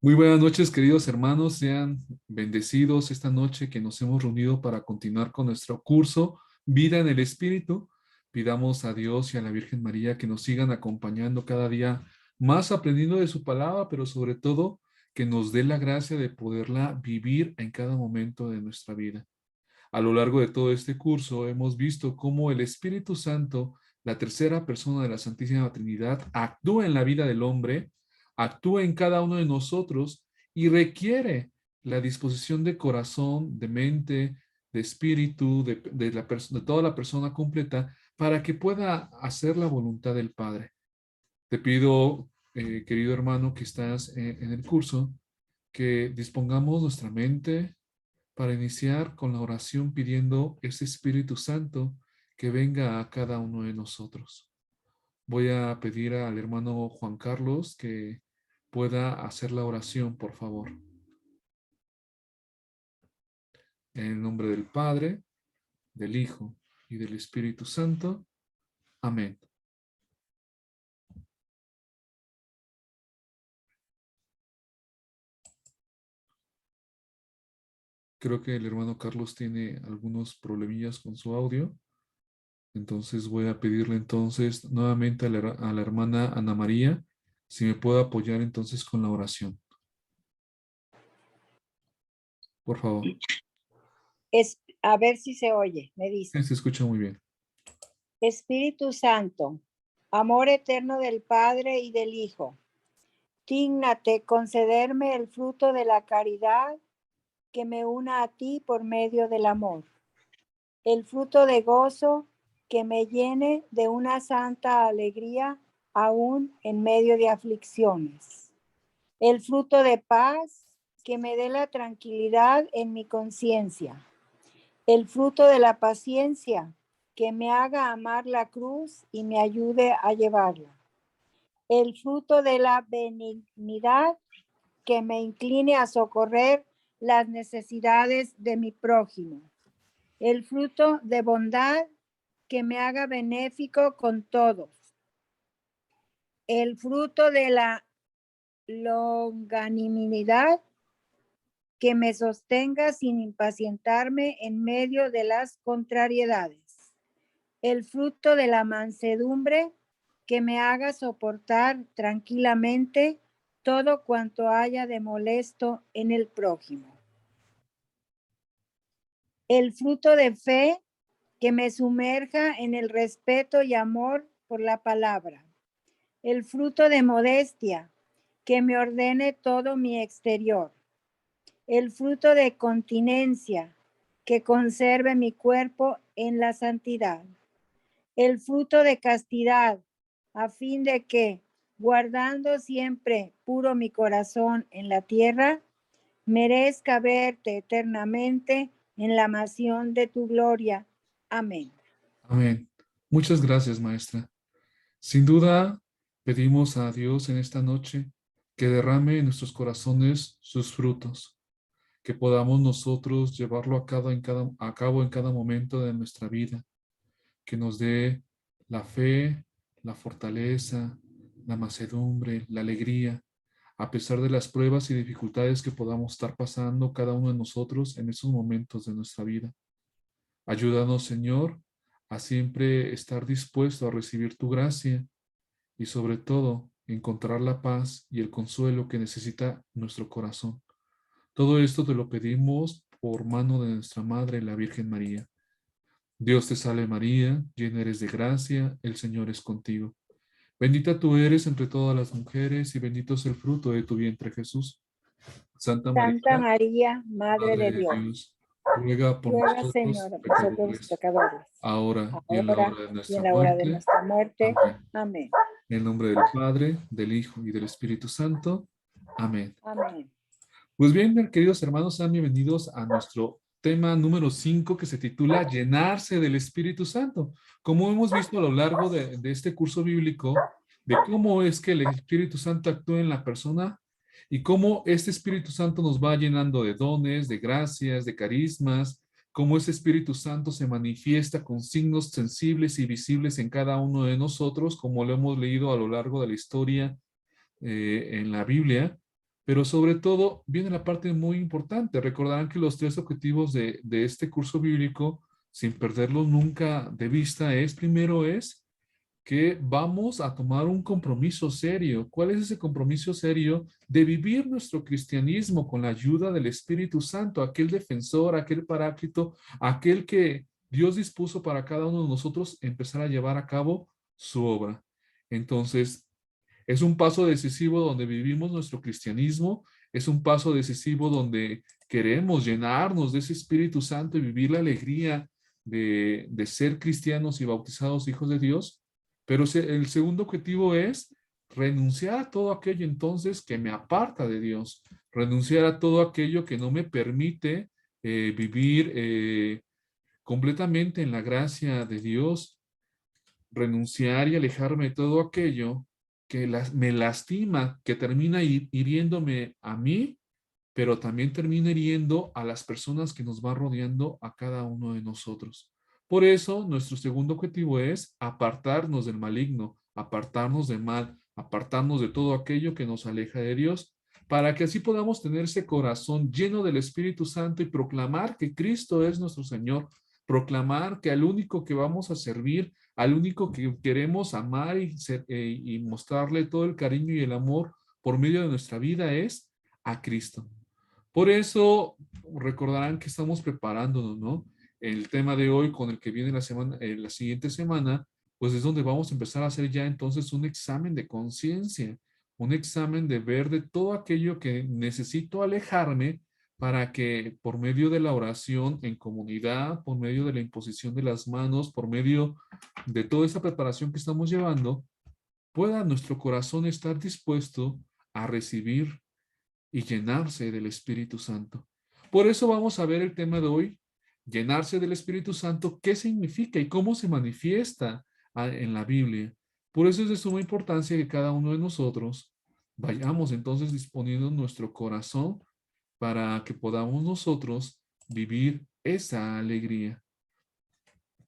Muy buenas noches, queridos hermanos. Sean bendecidos esta noche que nos hemos reunido para continuar con nuestro curso Vida en el Espíritu. Pidamos a Dios y a la Virgen María que nos sigan acompañando cada día más aprendiendo de su palabra, pero sobre todo que nos dé la gracia de poderla vivir en cada momento de nuestra vida. A lo largo de todo este curso hemos visto cómo el Espíritu Santo, la tercera persona de la Santísima Trinidad, actúa en la vida del hombre, actúa en cada uno de nosotros y requiere la disposición de corazón, de mente, de espíritu, de toda la persona completa para que pueda hacer la voluntad del Padre. Te pido, querido hermano que estás en el curso, que dispongamos nuestra mente, para iniciar con la oración pidiendo ese Espíritu Santo que venga a cada uno de nosotros. Voy a pedir al hermano Juan Carlos que pueda hacer la oración, por favor. En el nombre del Padre, del Hijo y del Espíritu Santo. Amén. Creo que el hermano Carlos tiene algunos problemillas con su audio. Entonces voy a pedirle entonces nuevamente a la hermana Ana María si me puede apoyar entonces con la oración. Por favor. A ver si se oye, me dice. Se escucha muy bien. Espíritu Santo, amor eterno del Padre y del Hijo, dígnate concederme el fruto de la caridad que me una a ti por medio del amor, el fruto de gozo que me llene de una santa alegría aún en medio de aflicciones, el fruto de paz que me dé la tranquilidad en mi conciencia, el fruto de la paciencia que me haga amar la cruz y me ayude a llevarla, el fruto de la benignidad que me incline a socorrer las necesidades de mi prójimo, el fruto de bondad que me haga benéfico con todos, el fruto de la longanimidad que me sostenga sin impacientarme en medio de las contrariedades, el fruto de la mansedumbre que me haga soportar tranquilamente todo cuanto haya de molesto en el prójimo, el fruto de fe que me sumerja en el respeto y amor por la palabra, el fruto de modestia que me ordene todo mi exterior, el fruto de continencia que conserve mi cuerpo en la santidad, el fruto de castidad a fin de que, guardando siempre puro mi corazón en la tierra, merezca verte eternamente en la mansión de tu gloria. Amén. Amén. Muchas gracias, maestra. Sin duda, pedimos a Dios en esta noche que derrame en nuestros corazones sus frutos, que podamos nosotros llevarlo a cabo en cada momento de nuestra vida, que nos dé la fe, la fortaleza, la mansedumbre, la alegría, a pesar de las pruebas y dificultades que podamos estar pasando cada uno de nosotros en esos momentos de nuestra vida. Ayúdanos, Señor, a siempre estar dispuesto a recibir tu gracia y sobre todo encontrar la paz y el consuelo que necesita nuestro corazón. Todo esto te lo pedimos por mano de nuestra Madre, la Virgen María. Dios te salve María, llena eres de gracia, el Señor es contigo. Bendita tú eres entre todas las mujeres y bendito es el fruto de tu vientre Jesús. Santa María, Santa María, Madre Madre de de Dios, Dios, ruega por ruega, nosotros Señor, por nosotros los pecadores, pecadores, ahora y en la ahora hora de y en nuestra la hora de muerte. nuestra muerte. Amén. Amén. En el nombre del Padre, del Hijo y del Espíritu Santo. Amén. Amén. Pues bien, queridos hermanos, sean bienvenidos a nuestro tema número 5 que se titula Llenarse del Espíritu Santo. Como hemos visto a lo largo de este curso bíblico, de cómo es que el Espíritu Santo actúa en la persona y cómo este Espíritu Santo nos va llenando de dones, de gracias, de carismas, cómo ese Espíritu Santo se manifiesta con signos sensibles y visibles en cada uno de nosotros, como lo hemos leído a lo largo de la historia en la Biblia. Pero sobre todo viene la parte muy importante. Recordarán que los tres objetivos de este curso bíblico, sin perderlos nunca de vista, primero es que vamos a tomar un compromiso serio. ¿Cuál es ese compromiso serio? De vivir nuestro cristianismo con la ayuda del Espíritu Santo, aquel defensor, aquel paráclito, aquel que Dios dispuso para cada uno de nosotros empezar a llevar a cabo su obra. Entonces, es un paso decisivo donde vivimos nuestro cristianismo, es un paso decisivo donde queremos llenarnos de ese Espíritu Santo y vivir la alegría de ser cristianos y bautizados hijos de Dios. Pero el segundo objetivo es renunciar a todo aquello entonces que me aparta de Dios, renunciar a todo aquello que no me permite vivir completamente en la gracia de Dios, renunciar y alejarme de todo aquello que me lastima, que termina hiriéndome a mí, pero también termina hiriendo a las personas que nos van rodeando a cada uno de nosotros. Por eso, nuestro segundo objetivo es apartarnos del maligno, apartarnos del mal, apartarnos de todo aquello que nos aleja de Dios, para que así podamos tener ese corazón lleno del Espíritu Santo y proclamar que Cristo es nuestro Señor, proclamar que al único que vamos a servir, al único que queremos amar y mostrarle todo el cariño y el amor por medio de nuestra vida es a Cristo. Por eso recordarán que estamos preparándonos, ¿no? El tema de hoy con el que viene la siguiente semana, pues es donde vamos a empezar a hacer ya entonces un examen de conciencia, un examen de ver de todo aquello que necesito alejarme para que por medio de la oración en comunidad, por medio de la imposición de las manos, por medio de toda esa preparación que estamos llevando, pueda nuestro corazón estar dispuesto a recibir y llenarse del Espíritu Santo. Por eso vamos a ver el tema de hoy, llenarse del Espíritu Santo, qué significa y cómo se manifiesta en la Biblia. Por eso es de suma importancia que cada uno de nosotros vayamos entonces disponiendo nuestro corazón para que podamos nosotros vivir esa alegría.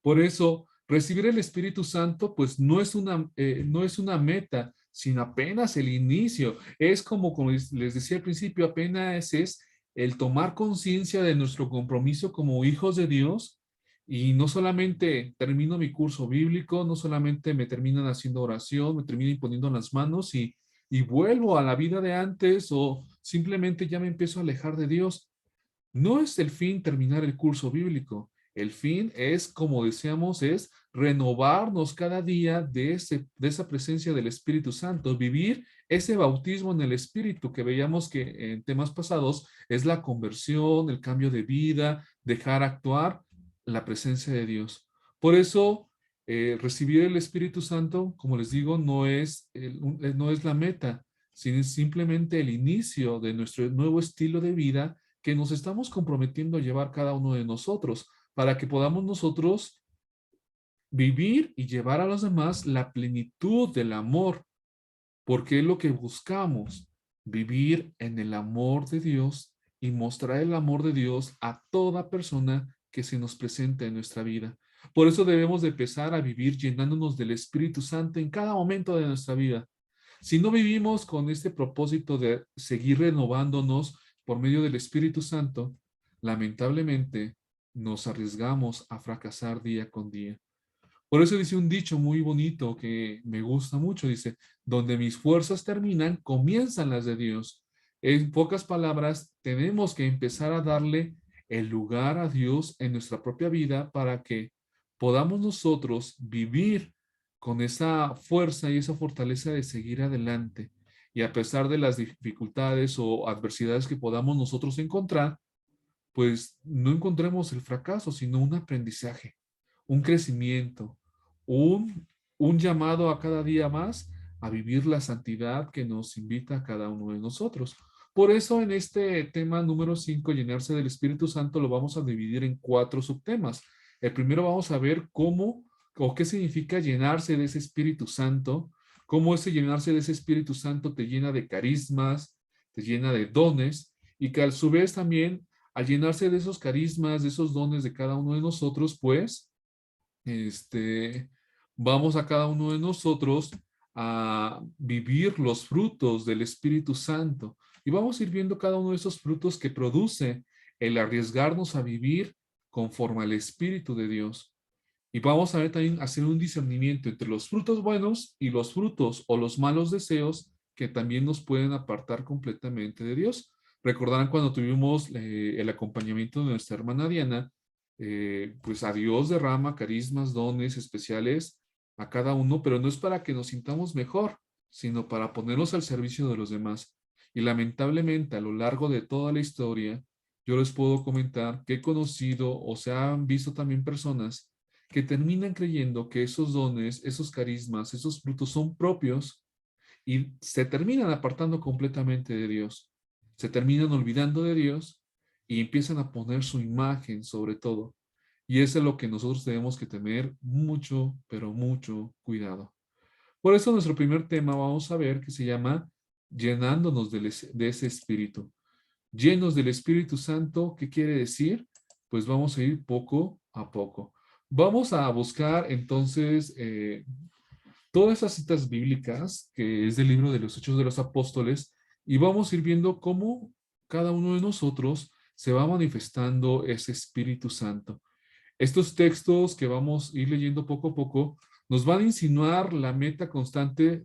Por eso, recibir el Espíritu Santo, pues no es una meta, sino apenas el inicio. Es como les decía al principio, apenas es el tomar conciencia de nuestro compromiso como hijos de Dios y no solamente termino mi curso bíblico, no solamente me terminan haciendo oración, me terminan imponiendo las manos y vuelvo a la vida de antes o simplemente ya me empiezo a alejar de Dios. No es el fin terminar el curso bíblico. El fin es, como decíamos, es renovarnos cada día de esa presencia del Espíritu Santo, vivir ese bautismo en el Espíritu que veíamos que en temas pasados es la conversión, el cambio de vida, dejar actuar la presencia de Dios. Por eso, recibir el Espíritu Santo, como les digo, no es la meta, sino simplemente el inicio de nuestro nuevo estilo de vida que nos estamos comprometiendo a llevar cada uno de nosotros para que podamos nosotros vivir y llevar a los demás la plenitud del amor, porque es lo que buscamos, vivir en el amor de Dios y mostrar el amor de Dios a toda persona que se nos presente en nuestra vida. Por eso debemos de empezar a vivir llenándonos del Espíritu Santo en cada momento de nuestra vida. Si no vivimos con este propósito de seguir renovándonos por medio del Espíritu Santo, lamentablemente nos arriesgamos a fracasar día con día. Por eso dice un dicho muy bonito que me gusta mucho, dice, donde mis fuerzas terminan, comienzan las de Dios. En pocas palabras, tenemos que empezar a darle el lugar a Dios en nuestra propia vida para que podamos nosotros vivir con esa fuerza y esa fortaleza de seguir adelante. Y a pesar de las dificultades o adversidades que podamos nosotros encontrar, pues no encontremos el fracaso, sino un aprendizaje, un crecimiento, un llamado a cada día más a vivir la santidad que nos invita a cada uno de nosotros. Por eso en este tema número 5, llenarse del Espíritu Santo, lo vamos a dividir en 4 subtemas. El primero vamos a ver cómo o qué significa llenarse de ese Espíritu Santo, cómo ese llenarse de ese Espíritu Santo te llena de carismas, te llena de dones y que a su vez también al llenarse de esos carismas, de esos dones de cada uno de nosotros, pues, vamos a cada uno de nosotros a vivir los frutos del Espíritu Santo. Y vamos a ir viendo cada uno de esos frutos que produce el arriesgarnos a vivir conforme al Espíritu de Dios. Y vamos a ver también hacer un discernimiento entre los frutos buenos y los frutos o los malos deseos que también nos pueden apartar completamente de Dios. Recordarán cuando tuvimos el acompañamiento de nuestra hermana Diana, pues a Dios derrama carismas, dones especiales a cada uno, pero no es para que nos sintamos mejor, sino para ponerlos al servicio de los demás. Y lamentablemente a lo largo de toda la historia, yo les puedo comentar que he conocido o se han visto también personas que terminan creyendo que esos dones, esos carismas, esos frutos son propios y se terminan apartando completamente de Dios. Se terminan olvidando de Dios y empiezan a poner su imagen sobre todo. Y eso es lo que nosotros tenemos que tener mucho, pero mucho cuidado. Por eso nuestro primer tema vamos a ver que se llama llenándonos de ese espíritu. Llenos del Espíritu Santo, ¿qué quiere decir? Pues vamos a ir poco a poco. Vamos a buscar entonces todas esas citas bíblicas, que es del libro de los Hechos de los Apóstoles, y vamos a ir viendo cómo cada uno de nosotros se va manifestando ese Espíritu Santo. Estos textos que vamos a ir leyendo poco a poco nos van a insinuar la meta constante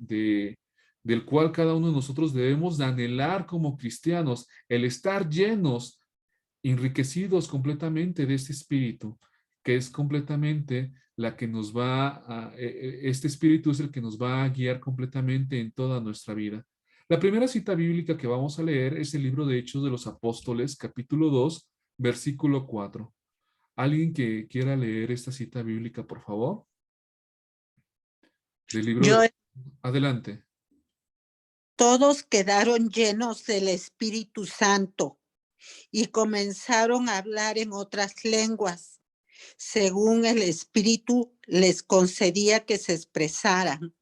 del cual cada uno de nosotros debemos de anhelar como cristianos, el estar llenos, enriquecidos completamente de este espíritu, que es completamente la que nos va este espíritu es el que nos va a guiar completamente en toda nuestra vida. La primera cita bíblica que vamos a leer es el libro de Hechos de los Apóstoles, capítulo 2, versículo 4. ¿Alguien que quiera leer esta cita bíblica, por favor? Del libro Yo, de... Adelante. todos quedaron llenos del Espíritu Santo y comenzaron a hablar en otras lenguas, según el Espíritu les concedía que se expresaran.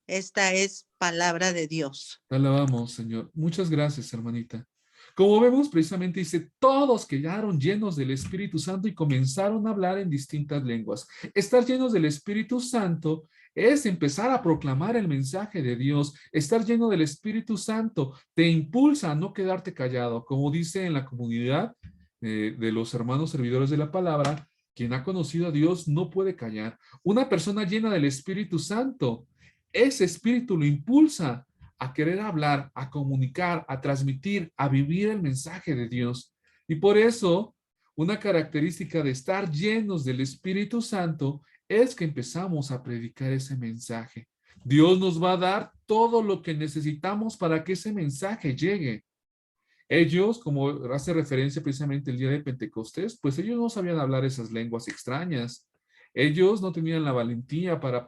Esta es palabra de Dios. Te alabamos, Señor. Muchas gracias, hermanita. Como vemos, precisamente dice, todos quedaron llenos del Espíritu Santo y comenzaron a hablar en distintas lenguas. Estar llenos del Espíritu Santo es empezar a proclamar el mensaje de Dios. Estar lleno del Espíritu Santo te impulsa a no quedarte callado. Como dice en la comunidad de los hermanos servidores de la palabra, quien ha conocido a Dios no puede callar. Una persona llena del Espíritu Santo, ese espíritu lo impulsa a querer hablar, a comunicar, a transmitir, a vivir el mensaje de Dios. Y por eso, una característica de estar llenos del Espíritu Santo es que empezamos a predicar ese mensaje. Dios nos va a dar todo lo que necesitamos para que ese mensaje llegue. Ellos, como hace referencia precisamente el día de Pentecostés, pues ellos no sabían hablar esas lenguas extrañas. Ellos no tenían la valentía para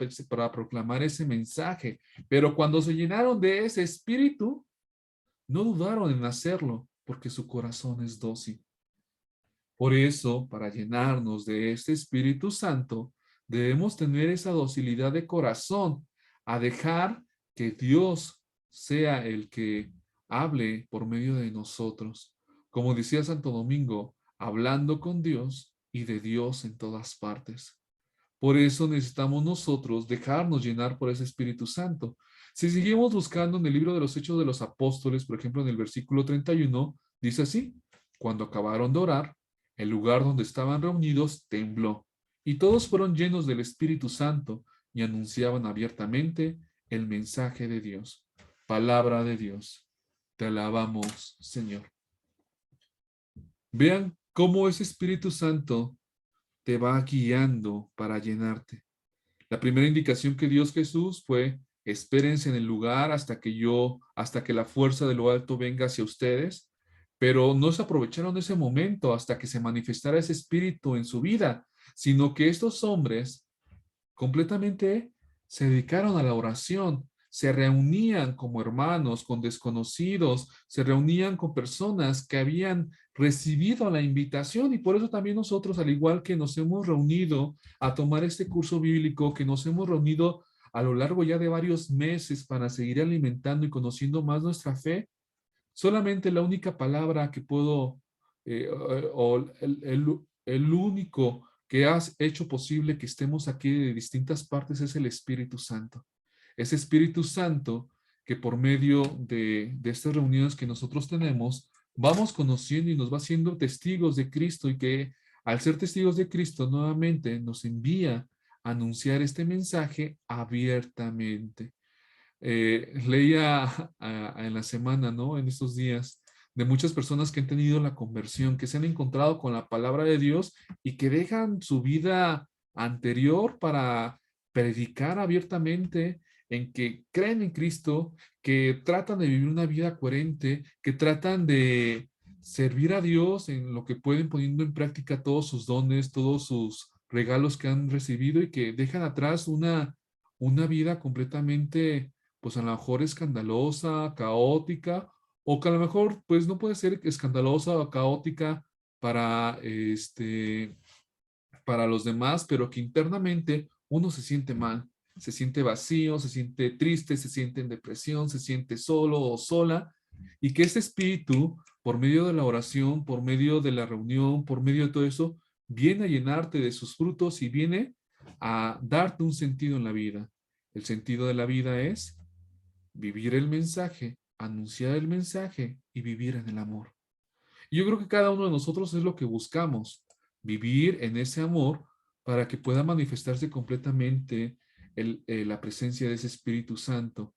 proclamar ese mensaje, pero cuando se llenaron de ese espíritu, no dudaron en hacerlo, porque su corazón es dócil. Por eso, para llenarnos de este Espíritu Santo, debemos tener esa docilidad de corazón, a dejar que Dios sea el que hable por medio de nosotros. Como decía Santo Domingo, hablando con Dios y de Dios en todas partes. Por eso necesitamos nosotros dejarnos llenar por ese Espíritu Santo. Si seguimos buscando en el libro de los Hechos de los Apóstoles, por ejemplo, en el versículo 31, dice así: cuando acabaron de orar, el lugar donde estaban reunidos tembló, y todos fueron llenos del Espíritu Santo y anunciaban abiertamente el mensaje de Dios. Palabra de Dios. Te alabamos, Señor. Vean cómo ese Espíritu Santo te va guiando para llenarte. La primera indicación que dio Jesús fue: espérense en el lugar hasta que la fuerza de lo alto venga hacia ustedes. Pero no se aprovecharon de ese momento hasta que se manifestara ese espíritu en su vida, sino que estos hombres completamente se dedicaron a la oración, se reunían como hermanos con desconocidos, se reunían con personas que habían recibido la invitación, y por eso también nosotros, al igual que nos hemos reunido a tomar este curso bíblico, que nos hemos reunido a lo largo ya de varios meses para seguir alimentando y conociendo más nuestra fe, solamente la única palabra que puedo, o el único que has hecho posible que estemos aquí de distintas partes es el Espíritu Santo. Ese Espíritu Santo que por medio de estas reuniones que nosotros tenemos, vamos conociendo y nos va haciendo testigos de Cristo, y que al ser testigos de Cristo nuevamente nos envía a anunciar este mensaje abiertamente. Leía en la semana, ¿no? En estos días, de muchas personas que han tenido la conversión, que se han encontrado con la palabra de Dios y que dejan su vida anterior para predicar abiertamente, en que creen en Cristo, que tratan de vivir una vida coherente, que tratan de servir a Dios en lo que pueden, poniendo en práctica todos sus dones, todos sus regalos que han recibido, y que dejan atrás una vida completamente, pues a lo mejor escandalosa, caótica, o que a lo mejor pues no puede ser escandalosa o caótica para para los demás, pero que internamente uno se siente mal, se siente vacío, se siente triste, se siente en depresión, se siente solo o sola, y que ese espíritu, por medio de la oración, por medio de la reunión, por medio de todo eso, viene a llenarte de sus frutos y viene a darte un sentido en la vida. El sentido de la vida es vivir el mensaje, anunciar el mensaje y vivir en el amor. Y yo creo que cada uno de nosotros es lo que buscamos, vivir en ese amor para que pueda manifestarse completamente la presencia de ese Espíritu Santo.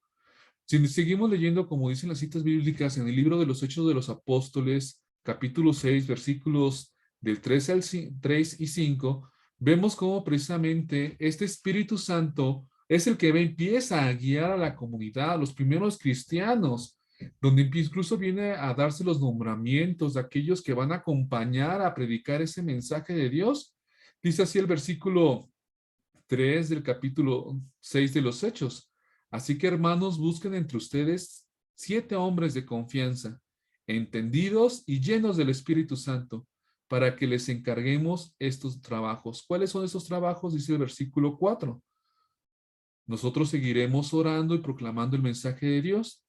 Si seguimos leyendo, como dicen las citas bíblicas, en el libro de los Hechos de los Apóstoles, capítulo 6, versículos del 3 y 5, vemos cómo precisamente este Espíritu Santo es el que empieza a guiar a la comunidad, a los primeros cristianos, donde incluso viene a darse los nombramientos de aquellos que van a acompañar a predicar ese mensaje de Dios. Dice así el versículo 3 del capítulo 6 de los Hechos: así que, hermanos, busquen entre ustedes 7 hombres de confianza, entendidos y llenos del Espíritu Santo, para que les encarguemos estos trabajos. ¿Cuáles son esos trabajos? Dice el versículo 4. Nosotros seguiremos orando y proclamando el mensaje de Dios.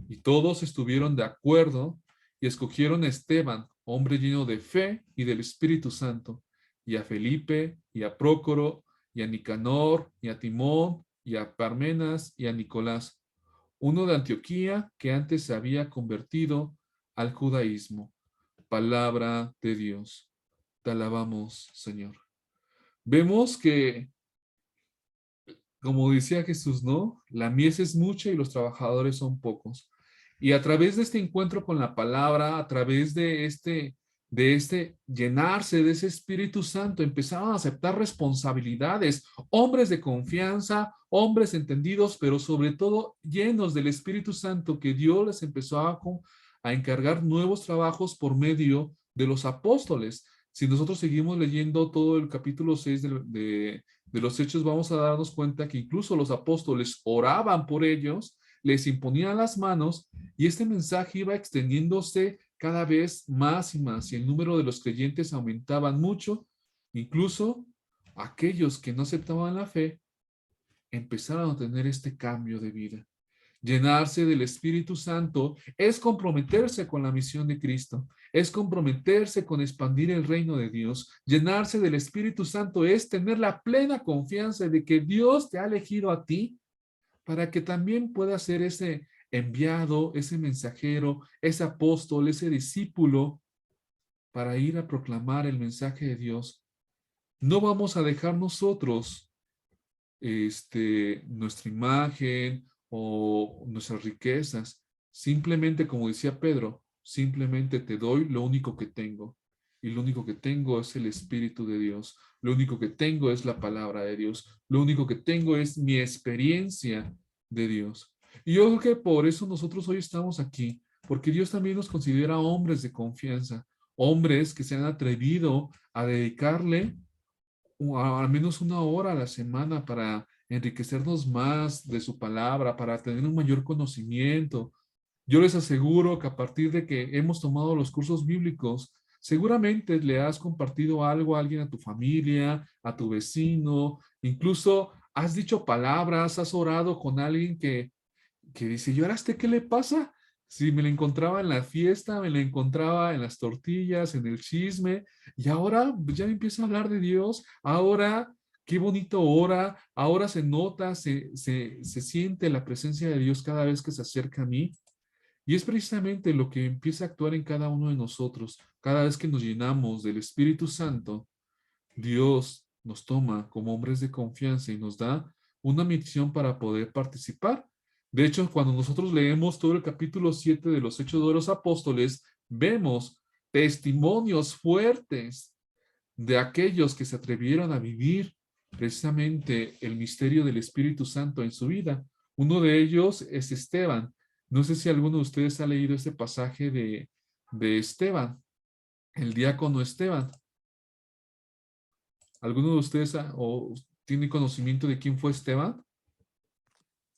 Y todos estuvieron de acuerdo y escogieron a Esteban, hombre lleno de fe y del Espíritu Santo, y a Felipe, y a Prócoro, y a Nicanor, y a Timón, y a Parmenas, y a Nicolás, uno de Antioquía que antes se había convertido al judaísmo. Palabra de Dios. Te alabamos, Señor. Vemos que, como decía Jesús, ¿no? La mies es mucha y los trabajadores son pocos. Y a través de este encuentro con la palabra, a través de este llenarse de ese Espíritu Santo, empezaron a aceptar responsabilidades, hombres de confianza, hombres entendidos, pero sobre todo llenos del Espíritu Santo, que Dios les empezó a encargar nuevos trabajos por medio de los apóstoles. Si nosotros seguimos leyendo todo el capítulo 6 de los Hechos, vamos a darnos cuenta que incluso los apóstoles oraban por ellos, les imponían las manos, y este mensaje iba extendiéndose cada vez más y más, y el número de los creyentes aumentaban mucho. Incluso aquellos que no aceptaban la fe empezaron a tener este cambio de vida. Llenarse del Espíritu Santo es comprometerse con la misión de Cristo, es comprometerse con expandir el reino de Dios. Llenarse del Espíritu Santo es tener la plena confianza de que Dios te ha elegido a ti para que también puedas ser ese enviado, ese mensajero, ese apóstol, ese discípulo, para ir a proclamar el mensaje de Dios. No vamos a dejar nosotros nuestra imagen o nuestras riquezas. Simplemente, como decía Pedro, simplemente te doy lo único que tengo. Y lo único que tengo es el Espíritu de Dios. Lo único que tengo es la palabra de Dios. Lo único que tengo es mi experiencia de Dios. Y yo creo que por eso nosotros hoy estamos aquí, porque Dios también nos considera hombres de confianza, hombres que se han atrevido a dedicarle al menos una hora a la semana para enriquecernos más de su palabra, para tener un mayor conocimiento. Yo les aseguro que a partir de que hemos tomado los cursos bíblicos, seguramente le has compartido algo a alguien, a tu familia, a tu vecino, incluso has dicho palabras, has orado con alguien que dice: ¿y ahora qué le pasa? Si me la encontraba en la fiesta, me la encontraba en las tortillas, en el chisme, y ahora ya empieza a hablar de Dios. Ahora Qué bonito ora, ahora se nota, se siente la presencia de Dios cada vez que se acerca a mí. Y es precisamente lo que empieza a actuar en cada uno de nosotros. Cada vez que nos llenamos del Espíritu Santo, Dios nos toma como hombres de confianza y nos da una misión para poder participar. De hecho, cuando nosotros leemos todo el capítulo 7 de los Hechos de los Apóstoles, vemos testimonios fuertes de aquellos que se atrevieron a vivir precisamente el misterio del Espíritu Santo en su vida. Uno de ellos es Esteban. No sé si alguno de ustedes ha leído este pasaje de Esteban, el diácono Esteban. ¿Alguno de ustedes o tiene conocimiento de quién fue Esteban?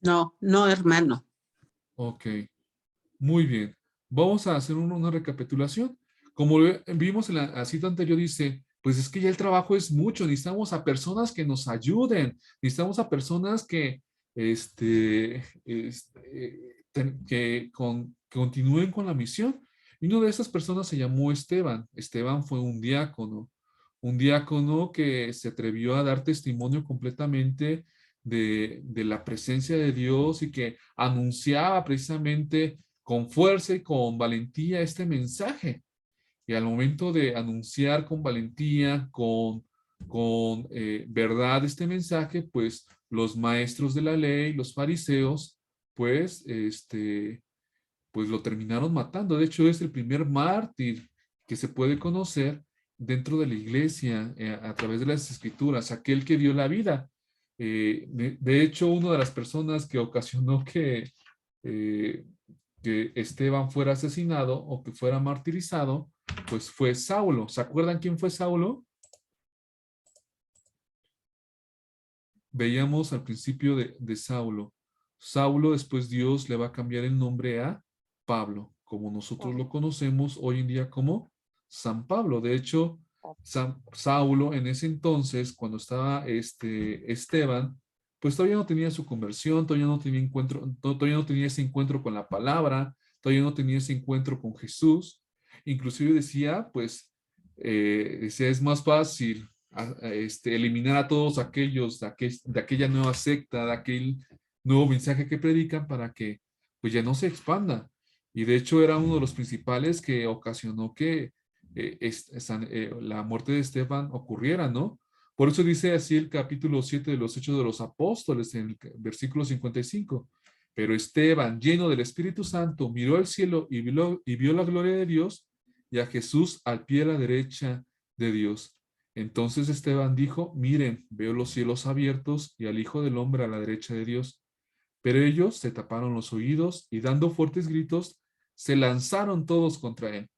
No, no, hermano. Ok, muy bien. Vamos a hacer una recapitulación. Como vimos en la cita anterior, dice, pues es que ya el trabajo es mucho, necesitamos a personas que nos ayuden, necesitamos a personas que, que continúen con la misión. Y una de esas personas se llamó Esteban. Esteban fue un diácono que se atrevió a dar testimonio completamente de la presencia de Dios y que anunciaba precisamente con fuerza y con valentía este mensaje. Y al momento de anunciar con valentía, con verdad este mensaje, pues los maestros de la ley, los fariseos, pues, pues lo terminaron matando. De hecho, es el primer mártir que se puede conocer dentro de la iglesia a través de las escrituras, aquel que dio la vida. De hecho, una de las personas que ocasionó eh, que Esteban fuera asesinado o que fuera martirizado, pues fue Saulo. ¿Se acuerdan quién fue Saulo? Veíamos al principio de Saulo. Saulo, después Dios le va a cambiar el nombre a Pablo, como nosotros lo conocemos hoy en día como San Pablo. De hecho, Saulo en ese entonces, cuando estaba Esteban, pues todavía no tenía su conversión, todavía no tenía todavía no tenía ese encuentro con la palabra, todavía no tenía ese encuentro con Jesús. Inclusive decía, pues, decía, es más fácil eliminar a todos aquellos de aquella nueva secta, de aquel nuevo mensaje que predican para que pues ya no se expanda. Y de hecho era uno de los principales que ocasionó que la muerte de Esteban ocurriera, ¿no? Por eso dice así el capítulo 7 de los Hechos de los Apóstoles, en el versículo 55. Pero Esteban, lleno del Espíritu Santo, miró al cielo y vio la gloria de Dios y a Jesús al pie de la derecha de Dios. Entonces Esteban dijo, miren, veo los cielos abiertos y al Hijo del Hombre a la derecha de Dios. Pero ellos se taparon los oídos y dando fuertes gritos, se lanzaron todos contra él.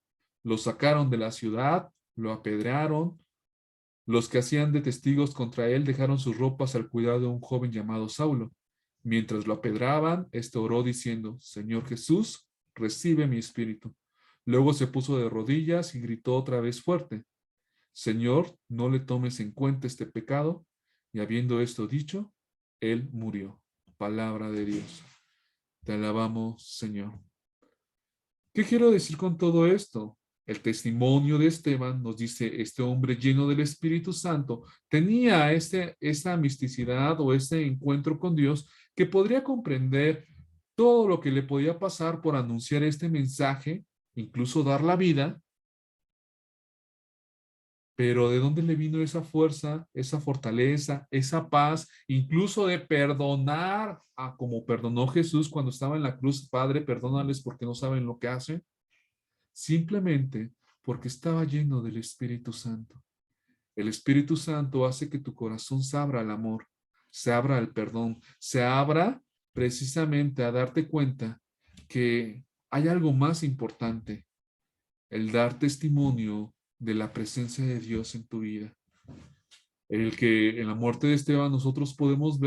Lo sacaron de la ciudad, lo apedrearon. Los que hacían de testigos contra él dejaron sus ropas al cuidado de un joven llamado Saulo. Mientras lo apedraban, este oró diciendo, Señor Jesús, recibe mi espíritu. Luego se puso de rodillas y gritó otra vez fuerte, Señor, no le tomes en cuenta este pecado. Y habiendo esto dicho, él murió. Palabra de Dios. Te alabamos, Señor. ¿Qué quiero decir con todo esto? El testimonio de Esteban nos dice, este hombre lleno del Espíritu Santo tenía esa misticidad o ese encuentro con Dios que podría comprender todo lo que le podía pasar por anunciar este mensaje, incluso dar la vida. Pero ¿de dónde le vino esa fuerza, esa fortaleza, esa paz, incluso de perdonar como perdonó Jesús cuando estaba en la cruz? Padre, perdónales porque no saben lo que hacen. Simplemente porque estaba lleno del Espíritu Santo. El Espíritu Santo hace que tu corazón se abra al amor, se abra al perdón, se abra precisamente a darte cuenta que hay algo más importante, el dar testimonio de la presencia de Dios en tu vida. El que en la muerte de Esteban nosotros podemos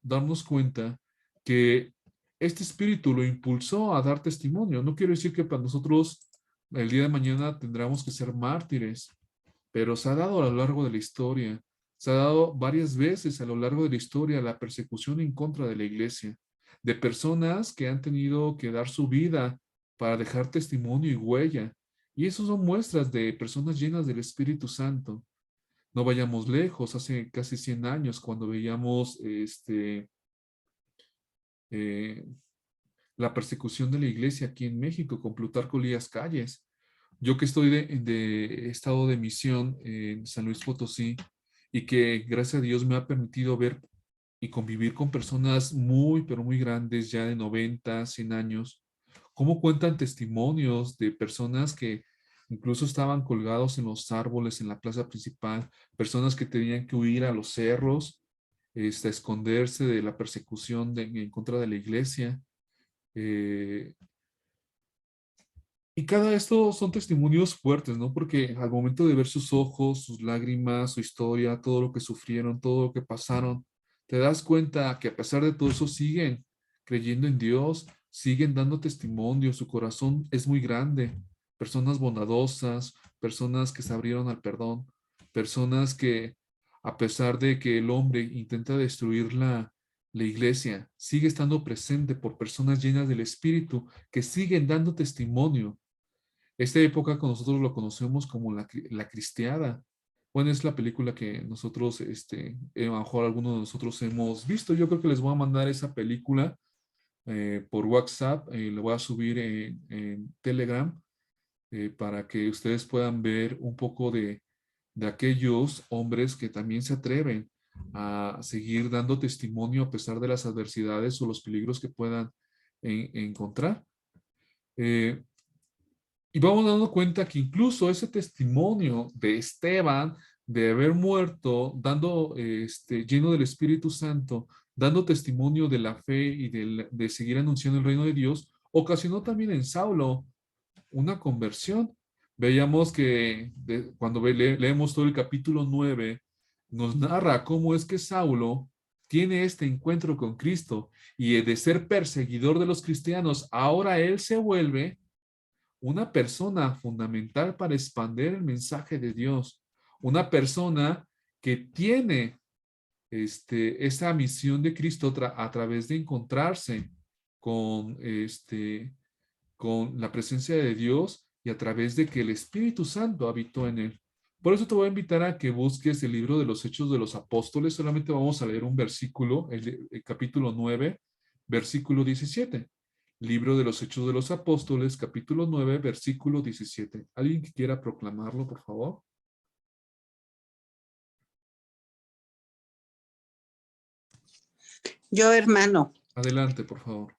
darnos cuenta que este espíritu lo impulsó a dar testimonio. No quiero decir que para nosotros el día de mañana tendremos que ser mártires, pero se ha dado a lo largo de la historia, se ha dado varias veces a lo largo de la historia la persecución en contra de la iglesia, de personas que han tenido que dar su vida para dejar testimonio y huella. Y eso son muestras de personas llenas del Espíritu Santo. No vayamos lejos, hace casi 100 años, cuando veíamos eh, la persecución de la iglesia aquí en México con Plutarco Elías Calles. Yo que estoy de estado de misión en San Luis Potosí y que gracias a Dios me ha permitido ver y convivir con personas muy, pero muy grandes, ya de 90, 100 años, cómo cuentan testimonios de personas que incluso estaban colgados en los árboles en la plaza principal, personas que tenían que huir a los cerros, a esconderse de la persecución en contra de la iglesia. eh, y cada esto son testimonios fuertes, ¿no? Porque al momento de ver sus ojos, sus lágrimas, su historia, todo lo que sufrieron, todo lo que pasaron, te das cuenta que a pesar de todo eso siguen creyendo en Dios, siguen dando testimonio, su corazón es muy grande. Personas bondadosas, personas que se abrieron al perdón, personas que a pesar de que el hombre intenta destruir la iglesia, sigue estando presente por personas llenas del Espíritu que siguen dando testimonio. Esta época con nosotros lo conocemos como la cristiada. Bueno, es la película que nosotros, a lo mejor algunos de nosotros hemos visto. Yo creo que les voy a mandar esa película por WhatsApp. Le voy a subir en Telegram para que ustedes puedan ver un poco de aquellos hombres que también se atreven a seguir dando testimonio a pesar de las adversidades o los peligros que puedan encontrar. Eh, y vamos dando cuenta que incluso ese testimonio de Esteban, de haber muerto, dando, lleno del Espíritu Santo, dando testimonio de la fe y de seguir anunciando el reino de Dios, ocasionó también en Saulo una conversión. Veíamos que cuando leemos todo el capítulo 9, nos narra cómo es que Saulo tiene este encuentro con Cristo y de ser perseguidor de los cristianos, ahora él se vuelve una persona fundamental para expandir el mensaje de Dios, una persona que tiene esa misión de Cristo a través de encontrarse con, con la presencia de Dios y a través de que el Espíritu Santo habitó en él. Por eso te voy a invitar a que busques el libro de los Hechos de los Apóstoles. Solamente vamos a leer un versículo, el capítulo 9, versículo 17. Libro de los Hechos de los Apóstoles, capítulo 9, versículo 17. ¿Alguien que quiera proclamarlo, por favor? Yo, hermano, Adelante, por favor.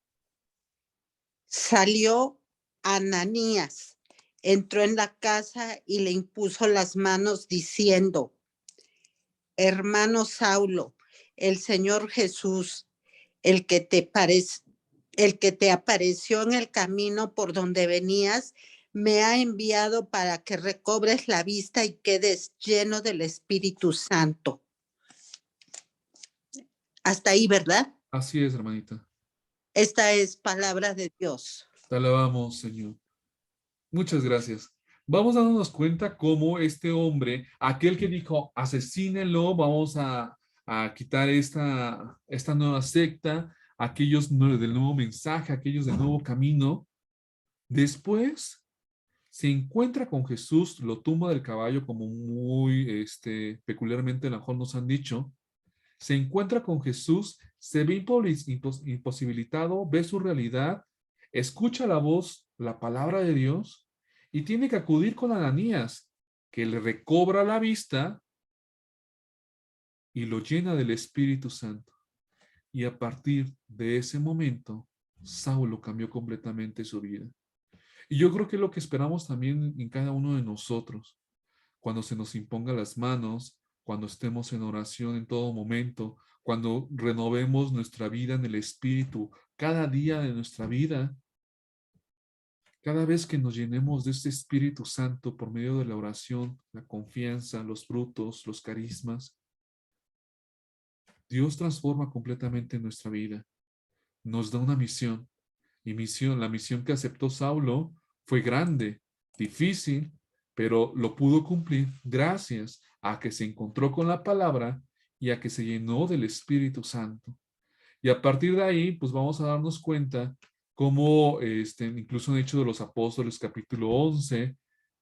salió Ananías, entró en la casa y le impuso las manos diciendo: hermano Saulo, el Señor Jesús, el que te apareció en el camino por donde venías, me ha enviado para que recobres la vista y quedes lleno del Espíritu Santo. Hasta ahí, ¿verdad? Así es, hermanita. Esta es palabra de Dios. Te alabamos, Señor. Muchas gracias. Vamos dándonos cuenta cómo este hombre, aquel que dijo, asesínenlo, vamos a quitar esta nueva secta, aquellos del nuevo mensaje, aquellos del nuevo camino, después se encuentra con Jesús, lo tumba del caballo, como muy peculiarmente a lo mejor nos han dicho, se encuentra con Jesús, se ve imposibilitado, ve su realidad, escucha la voz, la palabra de Dios y tiene que acudir con Ananías, que le recobra la vista y lo llena del Espíritu Santo. Y a partir de ese momento, Saulo cambió completamente su vida. Y yo creo que es lo que esperamos también en cada uno de nosotros, cuando se nos imponga las manos, cuando estemos en oración en todo momento, cuando renovemos nuestra vida en el Espíritu, cada día de nuestra vida, cada vez que nos llenemos de este Espíritu Santo por medio de la oración, la confianza, los frutos, los carismas, Dios transforma completamente nuestra vida, nos da una misión. Y la misión que aceptó Saulo fue grande, difícil, pero lo pudo cumplir gracias a que se encontró con la palabra y a que se llenó del Espíritu Santo. Y a partir de ahí, pues vamos a darnos cuenta cómo, incluso en Hechos de los Apóstoles, capítulo 11,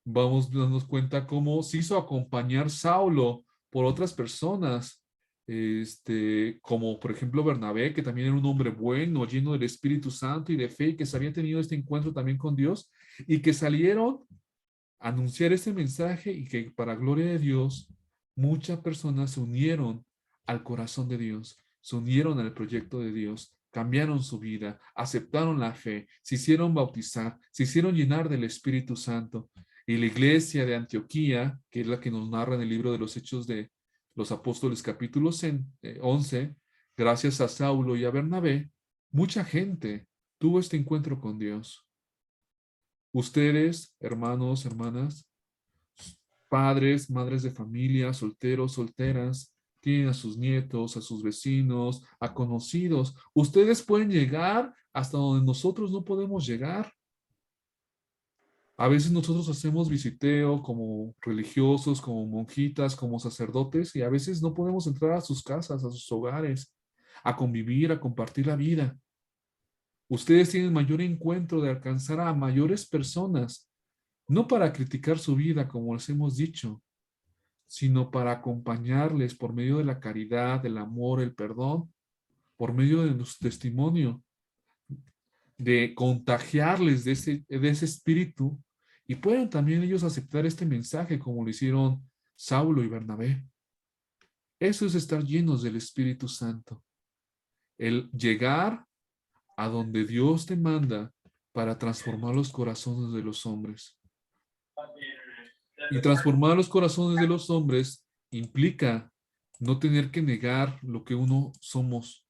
vamos a darnos cuenta cómo se hizo acompañar Saulo por otras personas, como por ejemplo Bernabé, que también era un hombre bueno, lleno del Espíritu Santo y de fe, y que se había tenido este encuentro también con Dios, y que salieron a anunciar este mensaje, y que para gloria de Dios, muchas personas se unieron al corazón de Dios, se unieron al proyecto de Dios, cambiaron su vida, aceptaron la fe, se hicieron bautizar, se hicieron llenar del Espíritu Santo. Y la iglesia de Antioquía, que es la que nos narra en el libro de los Hechos de los Apóstoles, capítulo 11, gracias a Saulo y a Bernabé, mucha gente tuvo este encuentro con Dios. Ustedes, hermanos, hermanas, padres, madres de familia, solteros, solteras, tienen a sus nietos, a sus vecinos, a conocidos. Ustedes pueden llegar hasta donde nosotros no podemos llegar. A veces nosotros hacemos visiteo como religiosos, como monjitas, como sacerdotes, y a veces no podemos entrar a sus casas, a sus hogares, a convivir, a compartir la vida. Ustedes tienen mayor encuentro de alcanzar a mayores personas, no para criticar su vida, como les hemos dicho, sino para acompañarles por medio de la caridad, el amor, el perdón, por medio de nuestro testimonio, de contagiarles de ese espíritu, y pueden también ellos aceptar este mensaje como lo hicieron Saulo y Bernabé. Eso es estar llenos del Espíritu Santo, el llegar a donde Dios te manda para transformar los corazones de los hombres. Y transformar los corazones de los hombres implica no tener que negar lo que uno somos.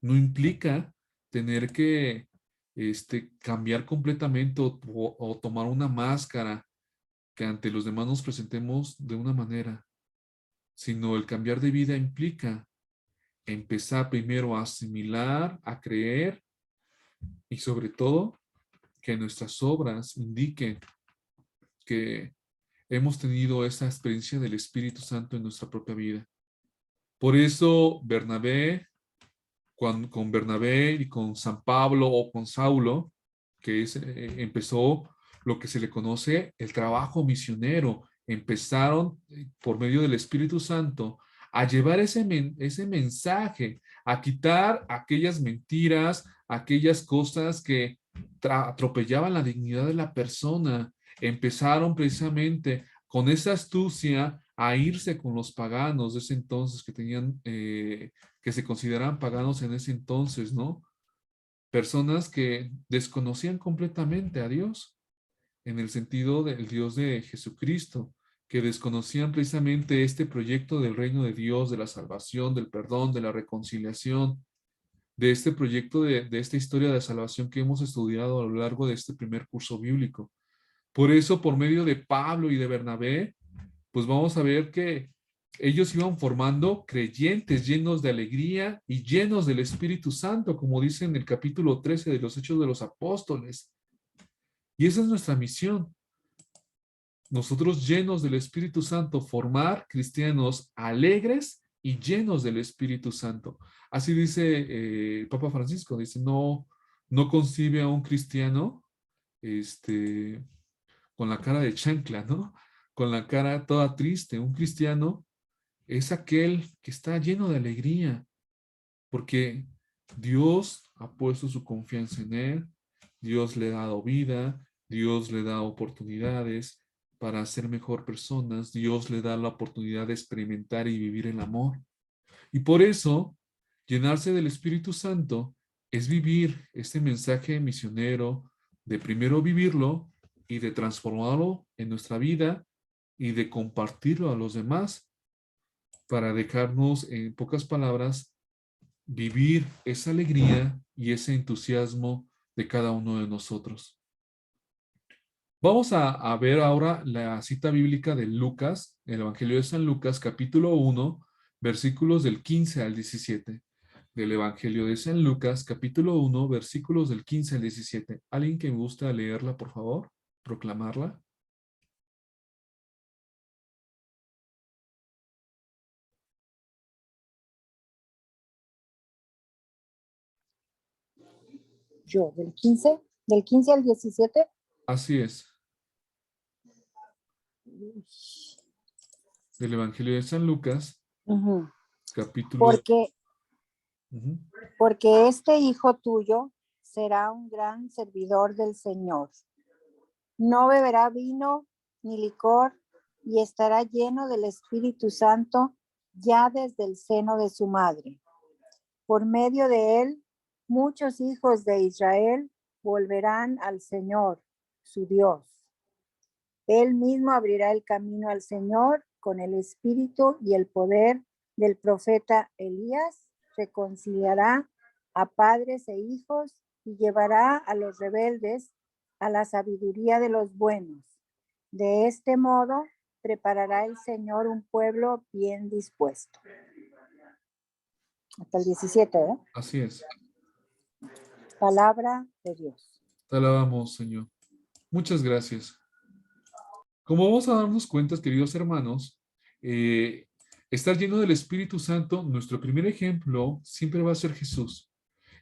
No implica tener que cambiar completamente o tomar una máscara que ante los demás nos presentemos de una manera, sino el cambiar de vida implica empezar primero a asimilar, a creer, y sobre todo que nuestras obras indiquen que hemos tenido esa experiencia del Espíritu Santo en nuestra propia vida. Por eso Bernabé, con Bernabé y con San Pablo o con Saulo, empezó lo que se le conoce el trabajo misionero. Empezaron por medio del Espíritu Santo a llevar ese mensaje, a quitar aquellas mentiras, aquellas cosas que atropellaban la dignidad de la persona. Empezaron precisamente con esa astucia a irse con los paganos de ese entonces que tenían, que se consideraban paganos en ese entonces, ¿no? Personas que desconocían completamente a Dios, en el sentido del Dios de Jesucristo, que desconocían precisamente este proyecto del reino de Dios, de la salvación, del perdón, de la reconciliación, de este proyecto de esta historia de salvación que hemos estudiado a lo largo de este primer curso bíblico. Por eso, por medio de Pablo y de Bernabé, pues vamos a ver que ellos iban formando creyentes llenos de alegría y llenos del Espíritu Santo, como dice en el capítulo 13 de los Hechos de los Apóstoles. Y esa es nuestra misión. Nosotros, llenos del Espíritu Santo, formar cristianos alegres y llenos del Espíritu Santo. Así dice el Papa Francisco, dice, no concibe a un cristiano con la cara de chancla, ¿no? Con la cara toda triste. Un cristiano es aquel que está lleno de alegría, porque Dios ha puesto su confianza en él, Dios le ha dado vida, Dios le da oportunidades para ser mejor personas, Dios le da la oportunidad de experimentar y vivir el amor. Y por eso, llenarse del Espíritu Santo es vivir este mensaje misionero, de primero vivirlo y de transformarlo en nuestra vida y de compartirlo a los demás para dejarnos, en pocas palabras, vivir esa alegría y ese entusiasmo de cada uno de nosotros. Vamos a ver ahora la cita bíblica de Lucas, el Evangelio de San Lucas, capítulo 1, versículos del 15 al 17. Del Evangelio de San Lucas, capítulo 1, versículos del 15 al 17. ¿Alguien que me gusta leerla, por favor? Proclamarla. Yo, del 15 al 17. Así es. del Evangelio de San Lucas, Ujú. capítulo... Porque, Ujú. porque este hijo tuyo será un gran servidor del Señor. No beberá vino ni licor y estará lleno del Espíritu Santo ya desde el seno de su madre. Por medio de él, muchos hijos de Israel volverán al Señor, su Dios. Él mismo abrirá el camino al Señor con el espíritu y el poder del profeta Elías. Reconciliará a padres e hijos y llevará a los rebeldes a la sabiduría de los buenos. De este modo, preparará el Señor un pueblo bien dispuesto. Hasta el 17, ¿eh? Así es. Palabra de Dios. Te alabamos, Señor. Muchas gracias. Como vamos a darnos cuenta, queridos hermanos, estar lleno del Espíritu Santo, nuestro primer ejemplo siempre va a ser Jesús.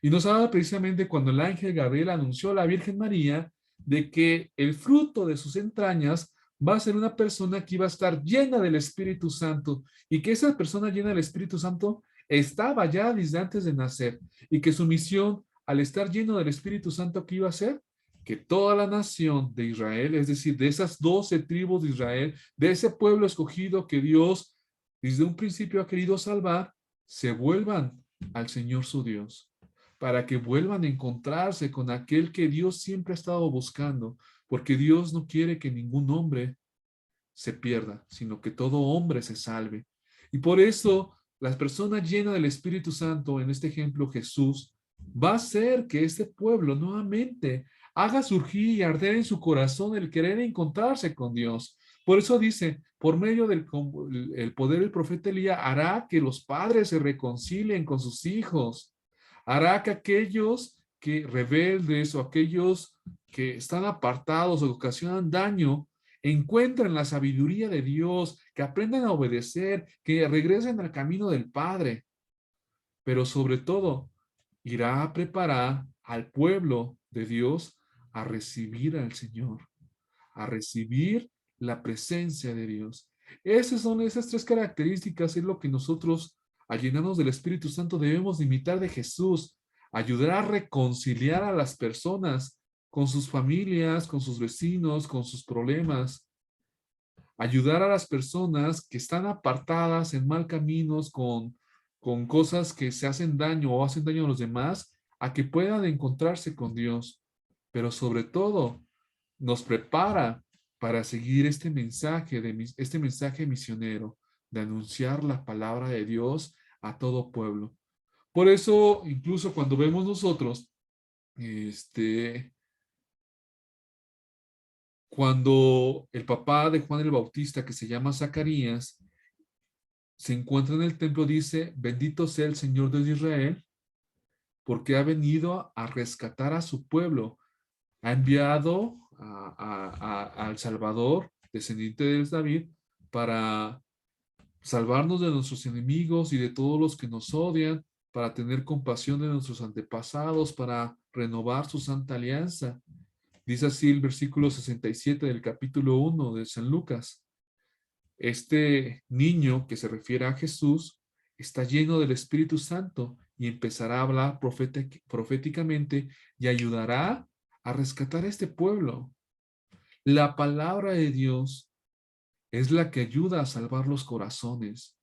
Y nos habla precisamente cuando el ángel Gabriel anunció a la Virgen María de que el fruto de sus entrañas va a ser una persona que iba a estar llena del Espíritu Santo y que esa persona llena del Espíritu Santo estaba ya desde antes de nacer y que su misión al estar lleno del Espíritu Santo, ¿qué iba a hacer? Que toda la nación de Israel, es decir, de esas 12 tribus de Israel, de ese pueblo escogido que Dios desde un principio ha querido salvar, se vuelvan al Señor su Dios, para que vuelvan a encontrarse con aquel que Dios siempre ha estado buscando, porque Dios no quiere que ningún hombre se pierda, sino que todo hombre se salve. Y por eso, las personas llenas del Espíritu Santo, en este ejemplo Jesús, va a hacer que este pueblo nuevamente haga surgir y arder en su corazón el querer encontrarse con Dios. Por eso dice, por medio del el poder del profeta Elías, hará que los padres se reconcilien con sus hijos, hará que aquellos que rebeldes o aquellos que están apartados o ocasionan daño encuentren la sabiduría de Dios, que aprendan a obedecer, que regresen al camino del Padre. Pero sobre todo, irá a preparar al pueblo de Dios a recibir al Señor, a recibir la presencia de Dios. Esas son esas tres características, es lo que nosotros, al llenarnos del Espíritu Santo, debemos de imitar de Jesús, ayudar a reconciliar a las personas con sus familias, con sus vecinos, con sus problemas, ayudar a las personas que están apartadas en mal caminos con cosas que se hacen daño o hacen daño a los demás, a que puedan encontrarse con Dios. Pero sobre todo, nos prepara para seguir este mensaje misionero, de anunciar la palabra de Dios a todo pueblo. Por eso, incluso cuando vemos nosotros, cuando el papá de Juan el Bautista, que se llama Zacarías, se encuentra en el templo, dice, bendito sea el Señor de Israel, porque ha venido a rescatar a su pueblo, ha enviado al Salvador, descendiente de David, para salvarnos de nuestros enemigos y de todos los que nos odian, para tener compasión de nuestros antepasados, para renovar su santa alianza. Dice así el versículo 67 del capítulo 1 de San Lucas. Este niño que se refiere a Jesús está lleno del Espíritu Santo y empezará a hablar proféticamente y ayudará a rescatar a este pueblo. La palabra de Dios es la que ayuda a salvar los corazones.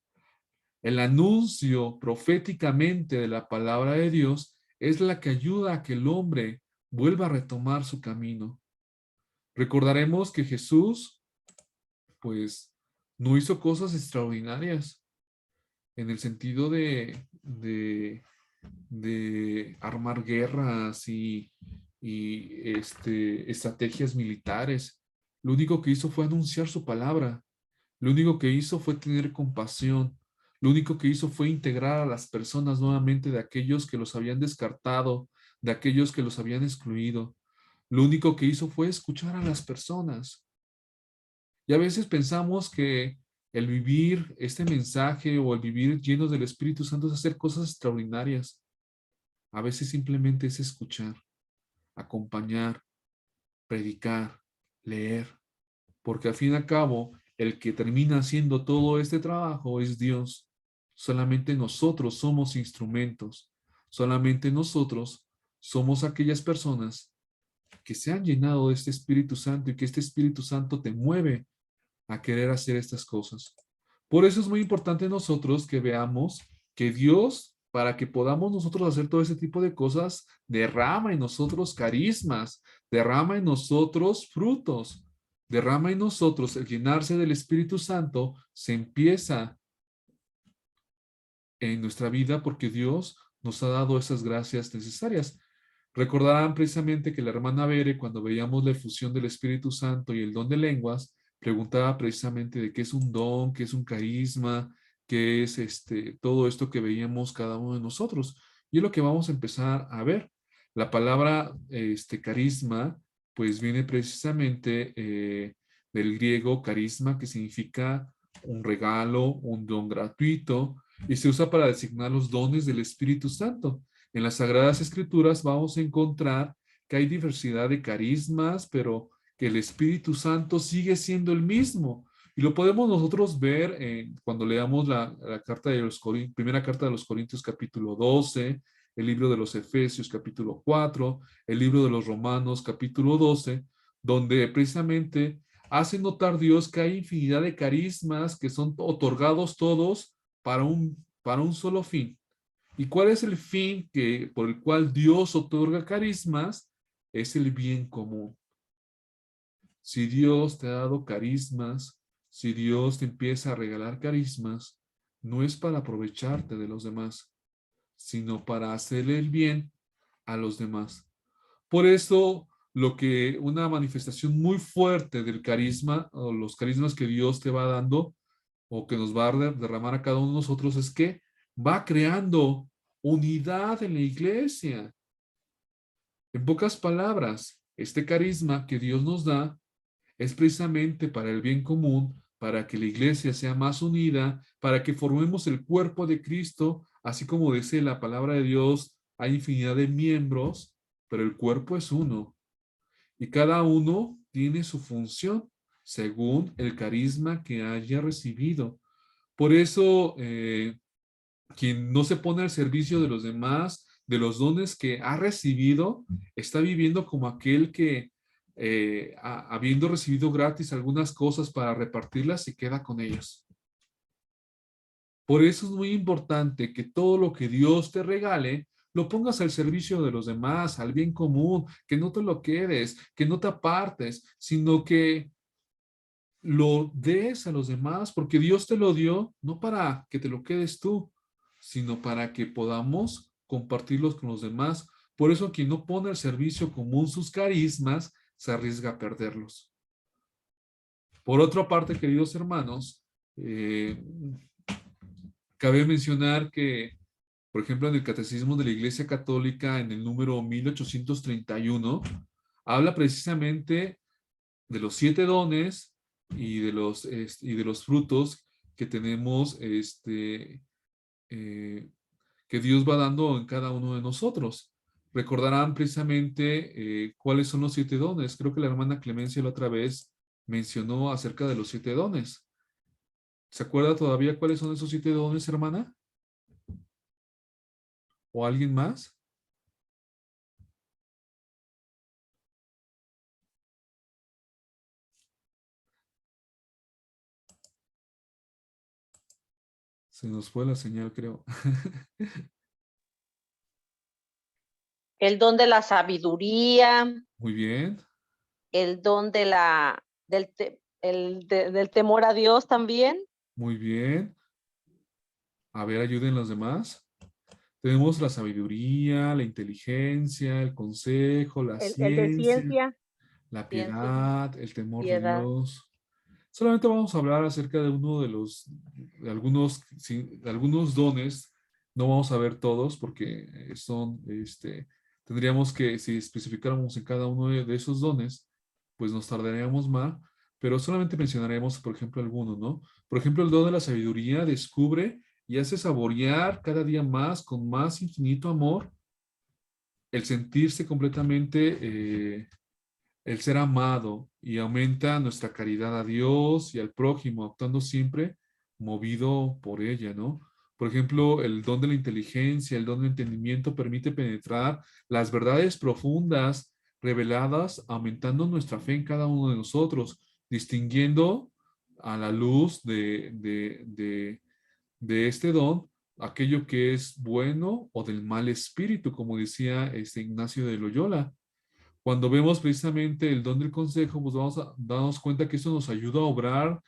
El anuncio proféticamente de la palabra de Dios es la que ayuda a que el hombre vuelva a retomar su camino. Recordaremos que Jesús, pues, no hizo cosas extraordinarias en el sentido de armar guerras y estrategias militares. Lo único que hizo fue anunciar su palabra. Lo único que hizo fue tener compasión. Lo único que hizo fue integrar a las personas nuevamente de aquellos que los habían descartado, de aquellos que los habían excluido. Lo único que hizo fue escuchar a las personas. Y a veces pensamos que el vivir este mensaje o el vivir llenos del Espíritu Santo es hacer cosas extraordinarias. A veces simplemente es escuchar, acompañar, predicar, leer, porque al fin y al cabo el que termina haciendo todo este trabajo es Dios. Solamente nosotros somos instrumentos. Solamente nosotros somos aquellas personas que se han llenado de este Espíritu Santo y que este Espíritu Santo te mueve a querer hacer estas cosas. Por eso es muy importante nosotros que veamos que Dios, para que podamos nosotros hacer todo ese tipo de cosas, derrama en nosotros carismas, derrama en nosotros frutos, derrama en nosotros el llenarse del Espíritu Santo, se empieza en nuestra vida porque Dios nos ha dado esas gracias necesarias. Recordarán precisamente que la hermana Bere, cuando veíamos la efusión del Espíritu Santo y el don de lenguas, preguntaba precisamente de qué es un don, qué es un carisma, qué es todo esto que veíamos cada uno de nosotros. Y es lo que vamos a empezar a ver. La palabra carisma, pues viene precisamente del griego carisma, que significa un regalo, un don gratuito, y se usa para designar los dones del Espíritu Santo. En las Sagradas Escrituras vamos a encontrar que hay diversidad de carismas, pero que el Espíritu Santo sigue siendo el mismo. Y lo podemos nosotros ver cuando leamos la carta de los primera carta de los Corintios capítulo 12, el libro de los Efesios capítulo 4, el libro de los Romanos capítulo 12, donde precisamente hace notar Dios que hay infinidad de carismas que son otorgados todos para un solo fin. ¿Y cuál es el fin por el cual Dios otorga carismas? Es el bien común. Si Dios te ha dado carismas, si Dios te empieza a regalar carismas, no es para aprovecharte de los demás, sino para hacerle el bien a los demás. Por eso, una manifestación muy fuerte del carisma, o los carismas que Dios te va dando, o que nos va a derramar a cada uno de nosotros, es que va creando unidad en la iglesia. En pocas palabras, este carisma que Dios nos da es precisamente para el bien común, para que la iglesia sea más unida, para que formemos el cuerpo de Cristo, así como dice la palabra de Dios, hay infinidad de miembros, pero el cuerpo es uno. Y cada uno tiene su función según el carisma que haya recibido. Por eso, quien no se pone al servicio de los demás, de los dones que ha recibido, está viviendo como aquel que, habiendo recibido gratis algunas cosas para repartirlas, se queda con ellas. Por eso es muy importante que todo lo que Dios te regale, lo pongas al servicio de los demás, al bien común, que no te lo quedes, que no te apartes, sino que lo des a los demás, porque Dios te lo dio, no para que te lo quedes tú, sino para que podamos compartirlos con los demás. Por eso quien no pone al servicio común sus carismas, se arriesga a perderlos. Por otra parte, queridos hermanos, cabe mencionar que, por ejemplo, en el Catecismo de la Iglesia Católica, en el número 1831, habla precisamente de los 7 dones y de los frutos que tenemos, que Dios va dando en cada uno de nosotros. Recordarán precisamente cuáles son los 7 dones. Creo que la hermana Clemencia la otra vez mencionó acerca de los 7 dones. ¿Se acuerda todavía cuáles son esos 7 dones, hermana? ¿O alguien más? Se nos fue la señal, creo. El don de la sabiduría, Muy bien. el don de del temor a Dios también. Muy bien. A ver, ayuden los demás. Tenemos la sabiduría, la inteligencia, el consejo, la El de ciencia, ciencia, la ciencia, piedad, el temor de piedad. Dios. Solamente vamos a hablar acerca de uno de algunos dones. No vamos a ver todos porque tendríamos que, si especificáramos en cada uno de esos dones, pues nos tardaríamos más, pero solamente mencionaremos, por ejemplo, algunos, ¿no? Por ejemplo, el don de la sabiduría descubre y hace saborear cada día más, con más infinito amor, el sentirse completamente el ser amado y aumenta nuestra caridad a Dios y al prójimo, actuando siempre movido por ella, ¿no? Por ejemplo, el don de la inteligencia, el don del entendimiento permite penetrar las verdades profundas reveladas, aumentando nuestra fe en cada uno de nosotros, distinguiendo a la luz de este don aquello que es bueno o del mal espíritu, como decía este Ignacio de Loyola. Cuando vemos precisamente el don del consejo, pues vamos a darnos cuenta que eso nos ayuda a obrar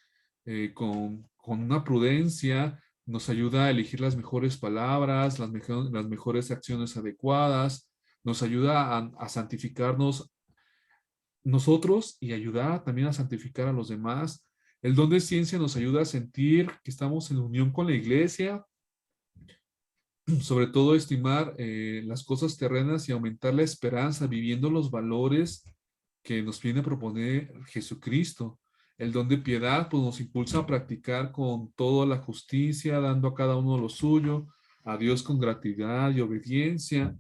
con una prudencia, nos ayuda a elegir las mejores palabras, las mejores acciones adecuadas, nos ayuda a santificarnos nosotros y ayudar también a santificar a los demás. El don de ciencia nos ayuda a sentir que estamos en unión con la iglesia, sobre todo estimar las cosas terrenas y aumentar la esperanza viviendo los valores que nos viene a proponer Jesucristo. El don de piedad pues, nos impulsa a practicar con toda la justicia, dando a cada uno lo suyo, a Dios con gratitud y obediencia,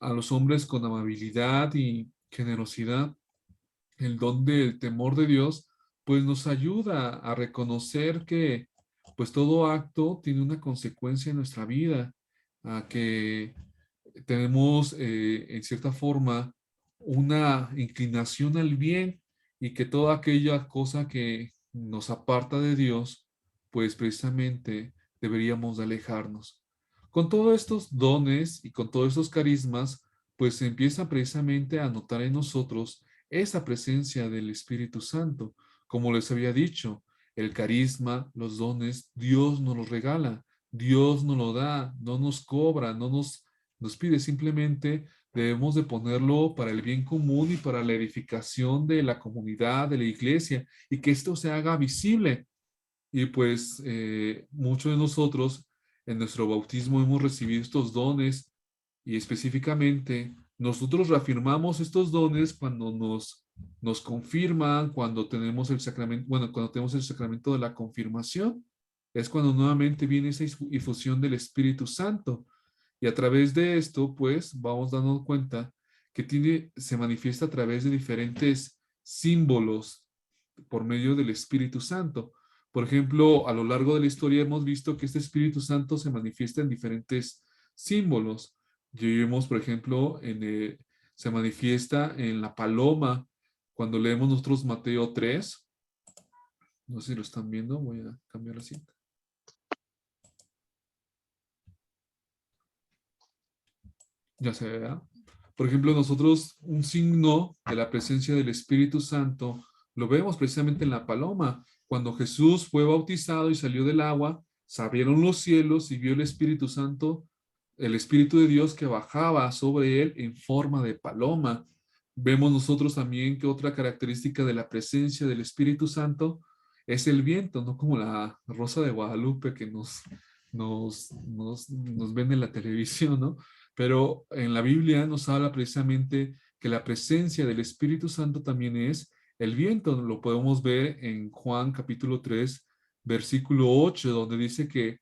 a los hombres con amabilidad y generosidad. El don del temor de Dios pues nos ayuda a reconocer que pues todo acto tiene una consecuencia en nuestra vida, a que tenemos en cierta forma una inclinación al bien y que toda aquella cosa que nos aparta de Dios, pues precisamente deberíamos de alejarnos. Con todos estos dones y con todos estos carismas, pues se empieza precisamente a notar en nosotros esa presencia del Espíritu Santo. Como les había dicho, el carisma, los dones, Dios nos los regala, Dios nos lo da, no nos cobra, no nos pide, simplemente debemos de ponerlo para el bien común y para la edificación de la comunidad, de la iglesia, y que esto se haga visible. Y pues muchos de nosotros en nuestro bautismo hemos recibido estos dones y específicamente nosotros reafirmamos estos dones cuando nos confirman, cuando tenemos el sacramento, bueno, cuando tenemos el sacramento de la confirmación, es cuando nuevamente viene esa infusión del Espíritu Santo. Y a través de esto, pues, vamos dando cuenta que se manifiesta a través de diferentes símbolos por medio del Espíritu Santo. Por ejemplo, a lo largo de la historia hemos visto que este Espíritu Santo se manifiesta en diferentes símbolos. Vemos, por ejemplo, se manifiesta en la paloma. Cuando leemos nosotros Mateo 3, no sé si lo están viendo, voy a cambiar la cinta. Ya se ve, ¿verdad? Por ejemplo, nosotros un signo de la presencia del Espíritu Santo lo vemos precisamente en la paloma. Cuando Jesús fue bautizado y salió del agua, se abrieron los cielos y vio el Espíritu Santo, el Espíritu de Dios que bajaba sobre él en forma de paloma. Vemos nosotros también que otra característica de la presencia del Espíritu Santo es el viento, no como la Rosa de Guadalupe que nos ven en la televisión, ¿no? Pero en la Biblia nos habla precisamente que la presencia del Espíritu Santo también es el viento. Lo podemos ver en Juan capítulo 3, versículo 8, donde dice que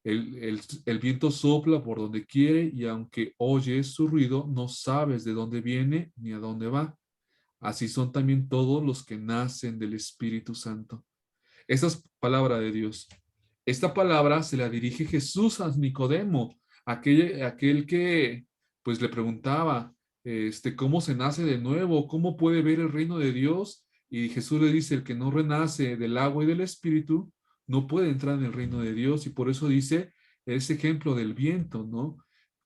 el viento sopla por donde quiere y aunque oyes su ruido, no sabes de dónde viene ni a dónde va. Así son también todos los que nacen del Espíritu Santo. Esta es palabra de Dios. Esta palabra se la dirige Jesús a Nicodemo, aquel que pues le preguntaba, ¿cómo se nace de nuevo? ¿Cómo puede ver el reino de Dios? Y Jesús le dice, el que no renace del agua y del Espíritu, no puede entrar en el reino de Dios. Y por eso dice ese ejemplo del viento, ¿no?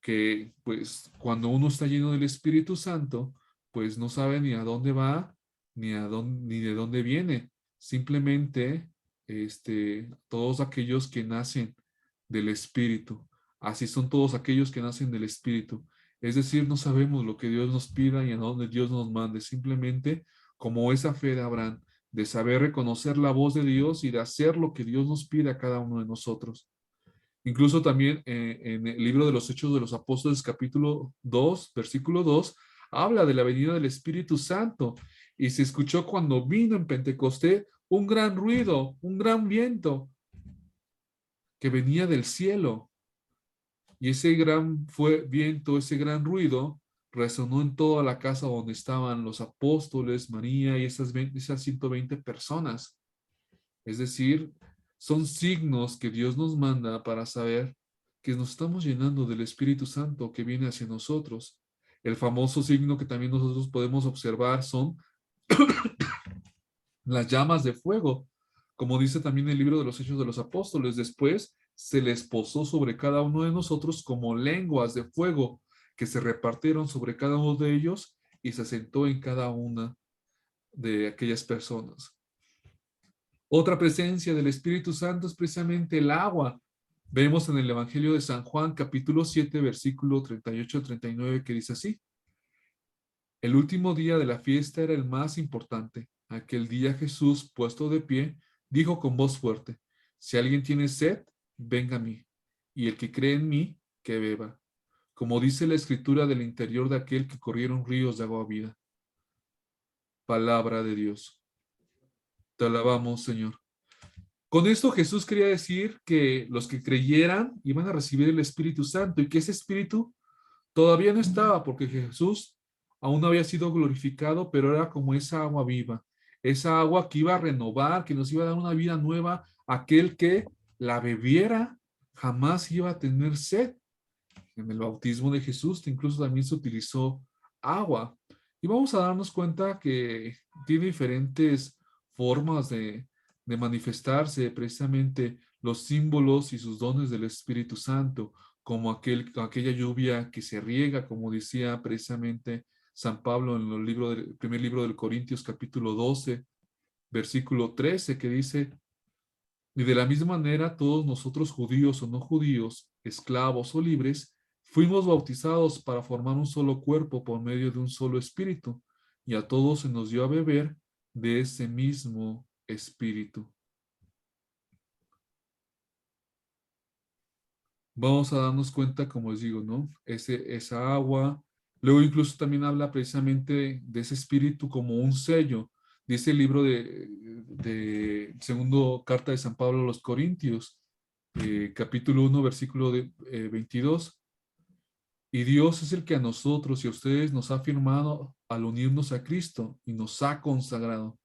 Que pues cuando uno está lleno del Espíritu Santo, pues no sabe ni a dónde va, ni de dónde viene. Simplemente todos aquellos que nacen del Espíritu. Así son todos aquellos que nacen del Espíritu. Es decir, no sabemos lo que Dios nos pida y a dónde Dios nos mande. Simplemente como esa fe de Abraham, de saber reconocer la voz de Dios y de hacer lo que Dios nos pide a cada uno de nosotros. Incluso también en el libro de los Hechos de los Apóstoles, capítulo 2, versículo 2, habla de la venida del Espíritu Santo. Y se escuchó cuando vino en Pentecostés un gran ruido, un gran viento que venía del cielo. Y ese gran viento, ese gran ruido, resonó en toda la casa donde estaban los apóstoles, María y esas 120 personas. Es decir, son signos que Dios nos manda para saber que nos estamos llenando del Espíritu Santo que viene hacia nosotros. El famoso signo que también nosotros podemos observar son las llamas de fuego. Como dice también el libro de los Hechos de los Apóstoles, después se les posó sobre cada uno de nosotros como lenguas de fuego que se repartieron sobre cada uno de ellos y se asentó en cada una de aquellas personas. Otra presencia del Espíritu Santo es precisamente el agua. Vemos en el Evangelio de San Juan, capítulo 7, versículo 38-39, que dice así: el último día de la fiesta era el más importante. Aquel día Jesús, puesto de pie, dijo con voz fuerte: si alguien tiene sed, venga a mí, y el que cree en mí, que beba. Como dice la Escritura, del interior de aquel que corrieron ríos de agua vida. Palabra de Dios. Te alabamos, Señor. Con esto Jesús quería decir que los que creyeran iban a recibir el Espíritu Santo y que ese Espíritu todavía no estaba porque Jesús aún no había sido glorificado, pero era como esa agua viva, esa agua que iba a renovar, que nos iba a dar una vida nueva. Aquel que la bebiera jamás iba a tener sed. En el bautismo de Jesús incluso también se utilizó agua. Y vamos a darnos cuenta que tiene diferentes formas de manifestarse precisamente los símbolos y sus dones del Espíritu Santo, como aquella lluvia que se riega, como decía precisamente San Pablo en el primer libro de Corintios, capítulo 12, versículo 13, que dice: y de la misma manera todos nosotros, judíos o no judíos, esclavos o libres, fuimos bautizados para formar un solo cuerpo por medio de un solo espíritu, y a todos se nos dio a beber de ese mismo espíritu. Vamos a darnos cuenta, como les digo, ¿no? Esa agua. Luego incluso también habla precisamente de ese espíritu como un sello. Dice el libro de segundo carta de San Pablo a los Corintios, capítulo 1, versículo 22. Y Dios es el que a nosotros y a ustedes nos ha firmado al unirnos a Cristo y nos ha consagrado.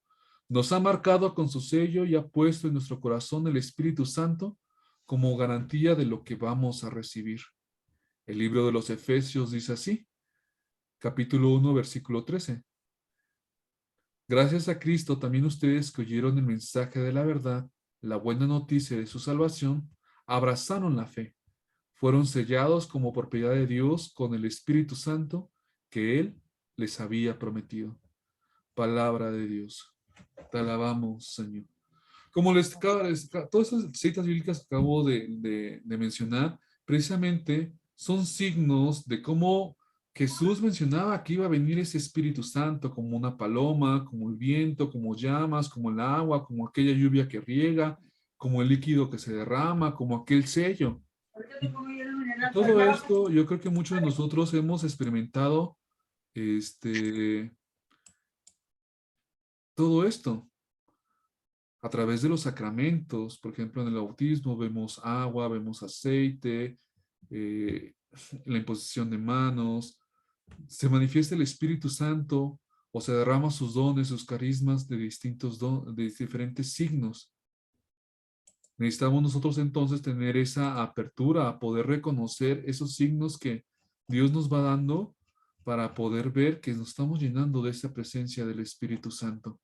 Nos ha marcado con su sello y ha puesto en nuestro corazón el Espíritu Santo como garantía de lo que vamos a recibir. El libro de los Efesios dice así, capítulo 1, versículo 13. Gracias a Cristo, también ustedes que oyeron el mensaje de la verdad, la buena noticia de su salvación, abrazaron la fe. Fueron sellados como propiedad de Dios con el Espíritu Santo que Él les había prometido. Palabra de Dios. Te alabamos, Señor. Como todas esas citas bíblicas que acabo de mencionar, precisamente son signos de cómo Jesús mencionaba que iba a venir ese Espíritu Santo como una paloma, como el viento, como llamas, como el agua, como aquella lluvia que riega, como el líquido que se derrama, como aquel sello. Todo esto, yo creo que muchos de nosotros hemos experimentado todo esto a través de los sacramentos. Por ejemplo, en el bautismo vemos agua, vemos aceite, la imposición de manos. Se manifiesta el Espíritu Santo o se derrama sus dones, sus carismas de de diferentes signos. Necesitamos nosotros entonces tener esa apertura a poder reconocer esos signos que Dios nos va dando para poder ver que nos estamos llenando de esa presencia del Espíritu Santo.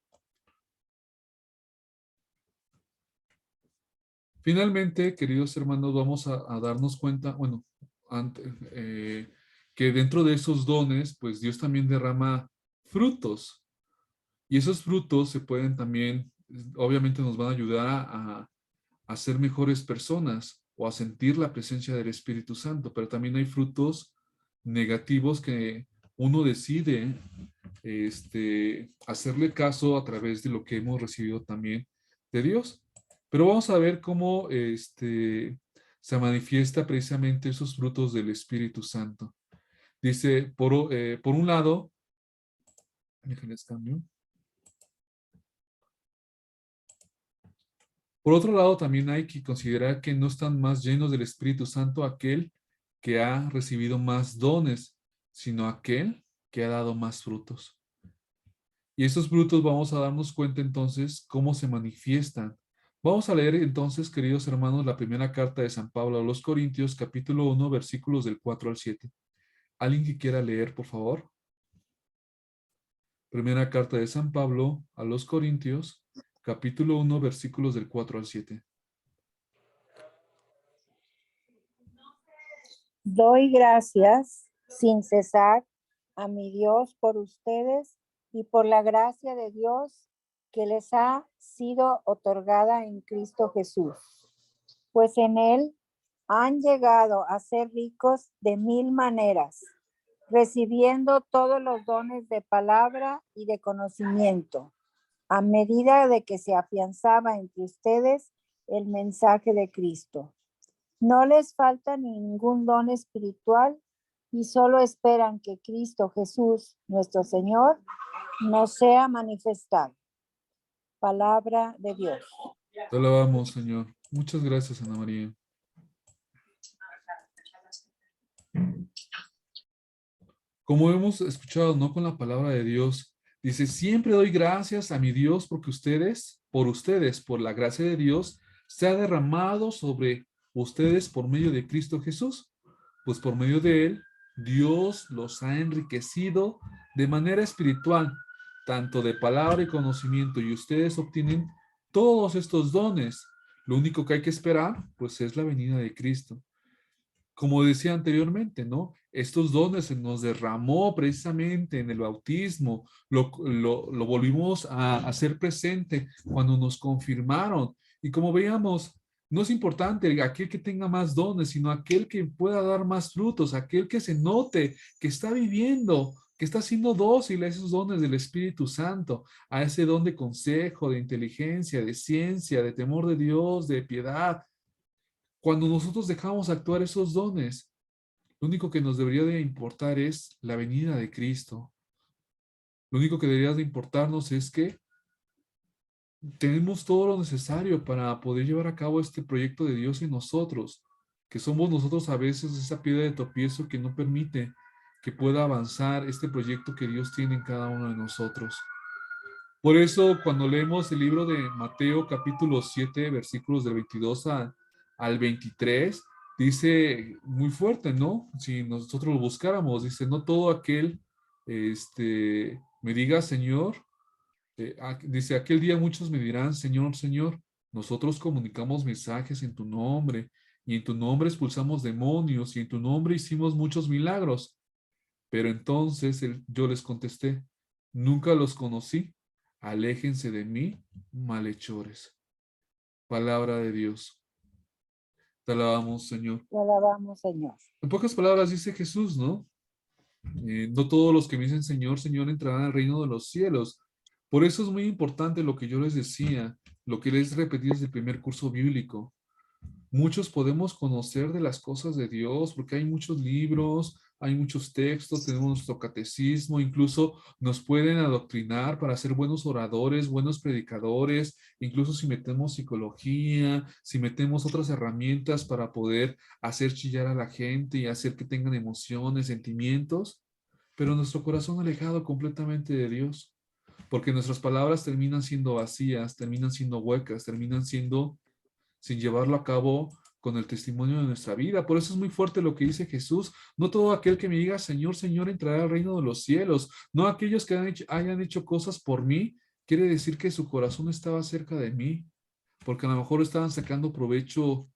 Finalmente, queridos hermanos, vamos a darnos cuenta, bueno, que dentro de esos dones, pues Dios también derrama frutos. Y esos frutos se pueden también, obviamente nos van a ayudar a ser mejores personas o a sentir la presencia del Espíritu Santo, pero también hay frutos negativos que uno decide hacerle caso a través de lo que hemos recibido también de Dios. Pero vamos a ver cómo se manifiesta precisamente esos frutos del Espíritu Santo. Dice, por un lado, déjenles cambio. Por otro lado, también hay que considerar que no están más llenos del Espíritu Santo aquel que ha recibido más dones, sino aquel que ha dado más frutos. Y estos frutos vamos a darnos cuenta entonces cómo se manifiestan. Vamos a leer entonces, queridos hermanos, la primera carta de San Pablo a los Corintios, capítulo 1, versículos del 4 al 7. ¿Alguien que quiera leer, por favor? Primera carta de San Pablo a los Corintios, capítulo 1, versículos del 4 al 7. Doy gracias sin cesar a mi Dios por ustedes y por la gracia de Dios que les ha sido otorgada en Cristo Jesús, pues en Él han llegado a ser ricos de mil maneras, recibiendo todos los dones de palabra y de conocimiento, a medida de que se afianzaba entre ustedes el mensaje de Cristo. No les falta ningún don espiritual y solo esperan que Cristo Jesús, nuestro Señor, nos sea manifestado. Palabra de Dios. Te alabamos, Señor. Muchas gracias, Ana María. Como hemos escuchado, ¿no? Con la palabra de Dios, dice, siempre doy gracias a mi Dios porque por la gracia de Dios, se ha derramado sobre ustedes por medio de Cristo Jesús. Pues por medio de él, Dios los ha enriquecido de manera espiritual, tanto de palabra y conocimiento, y ustedes obtienen todos estos dones. Lo único que hay que esperar, pues es la venida de Cristo. Como decía anteriormente, ¿no? Estos dones se nos derramó precisamente en el bautismo, lo volvimos a hacer presente cuando nos confirmaron. Y como veíamos, no es importante aquel que tenga más dones, sino aquel que pueda dar más frutos, aquel que se note, que está viviendo, que está siendo dócil a esos dones del Espíritu Santo, a ese don de consejo, de inteligencia, de ciencia, de temor de Dios, de piedad. Cuando nosotros dejamos actuar esos dones, lo único que nos debería de importar es la venida de Cristo. Lo único que debería de importarnos es que tenemos todo lo necesario para poder llevar a cabo este proyecto de Dios en nosotros, que somos nosotros a veces esa piedra de tropiezo que no permite que pueda avanzar este proyecto que Dios tiene en cada uno de nosotros. Por eso, cuando leemos el libro de Mateo capítulo 7, versículos del 22 al 23, dice muy fuerte, ¿no? Si nosotros lo buscáramos, dice, no todo aquel me diga Señor, dice, aquel día muchos me dirán, Señor, Señor, nosotros comunicamos mensajes en tu nombre, y en tu nombre expulsamos demonios, y en tu nombre hicimos muchos milagros. Pero entonces yo les contesté, nunca los conocí, aléjense de mí, malhechores. Palabra de Dios. Te alabamos, Señor. Te alabamos, Señor. En pocas palabras dice Jesús, ¿no? No todos los que me dicen Señor, Señor entrarán al reino de los cielos. Por eso es muy importante lo que yo les decía, lo que les repetí desde el primer curso bíblico. Muchos podemos conocer de las cosas de Dios porque hay muchos libros, hay muchos textos, tenemos nuestro catecismo, incluso nos pueden adoctrinar para ser buenos oradores, buenos predicadores, incluso si metemos psicología, si metemos otras herramientas para poder hacer chillar a la gente y hacer que tengan emociones, sentimientos, pero nuestro corazón alejado completamente de Dios, porque nuestras palabras terminan siendo vacías, terminan siendo huecas, terminan siendo sin llevarlo a cabo con el testimonio de nuestra vida. Por eso es muy fuerte lo que dice Jesús. No todo aquel que me diga, Señor, Señor, entrará al reino de los cielos. No aquellos que hayan hecho cosas por mí, quiere decir que su corazón estaba cerca de mí, porque a lo mejor estaban sacando provecho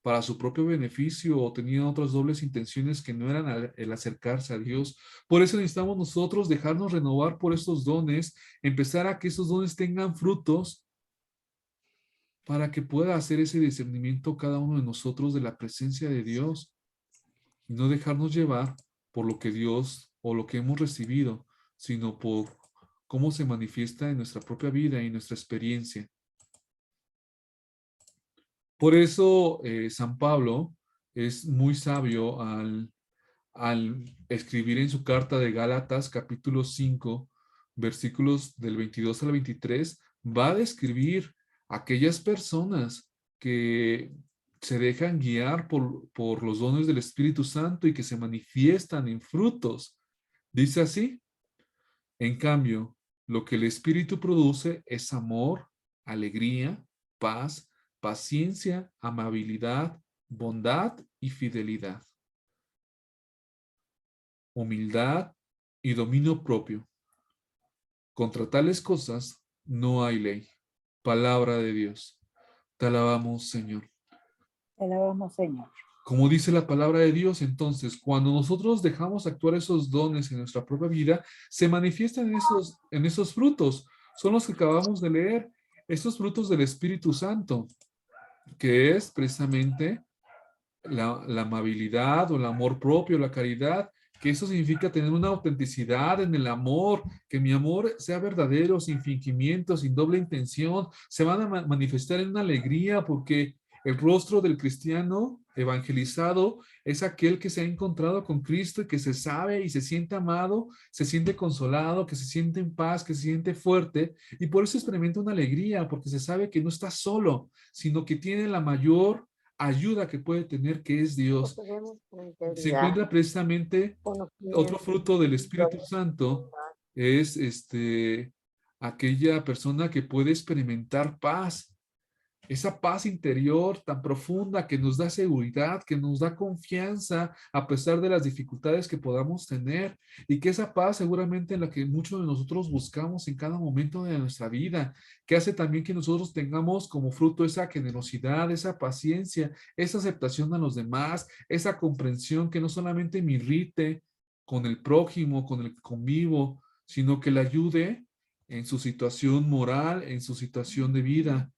para su propio beneficio o tenían otras dobles intenciones que no eran el acercarse a Dios. Por eso necesitamos nosotros dejarnos renovar por estos dones, empezar a que esos dones tengan frutos para que pueda hacer ese discernimiento cada uno de nosotros de la presencia de Dios y no dejarnos llevar por lo que Dios o lo que hemos recibido, sino por cómo se manifiesta en nuestra propia vida y nuestra experiencia. Por eso San Pablo es muy sabio al escribir en su carta de Gálatas capítulo 5, versículos del 22 al 23, va a describir aquellas personas que se dejan guiar por los dones del Espíritu Santo y que se manifiestan en frutos. Dice así: en cambio, lo que el Espíritu produce es amor, alegría, paz, paciencia, amabilidad, bondad y fidelidad, humildad y dominio propio. Contra tales cosas no hay ley. Palabra de Dios. Te alabamos, Señor. Te alabamos, Señor. Como dice la palabra de Dios, entonces, cuando nosotros dejamos actuar esos dones en nuestra propia vida, se manifiestan en esos frutos. Son los que acabamos de leer, estos frutos del Espíritu Santo, que es precisamente la amabilidad o el amor propio, la caridad, que eso significa tener una autenticidad en el amor, que mi amor sea verdadero, sin fingimiento, sin doble intención, se van a manifestar en una alegría porque el rostro del cristiano evangelizado es aquel que se ha encontrado con Cristo y que se sabe y se siente amado, se siente consolado, que se siente en paz, que se siente fuerte y por eso experimenta una alegría porque se sabe que no está solo, sino que tiene la mayor ayuda que puede tener, que es Dios. Se encuentra precisamente otro fruto del Espíritu Santo, es aquella persona que puede experimentar paz, esa paz interior tan profunda que nos da seguridad, que nos da confianza a pesar de las dificultades que podamos tener y que esa paz seguramente en la que muchos de nosotros buscamos en cada momento de nuestra vida, que hace también que nosotros tengamos como fruto esa generosidad, esa paciencia, esa aceptación a los demás, esa comprensión que no solamente me irrite con el prójimo, con el que convivo, sino que le ayude en su situación moral, en su situación de vida,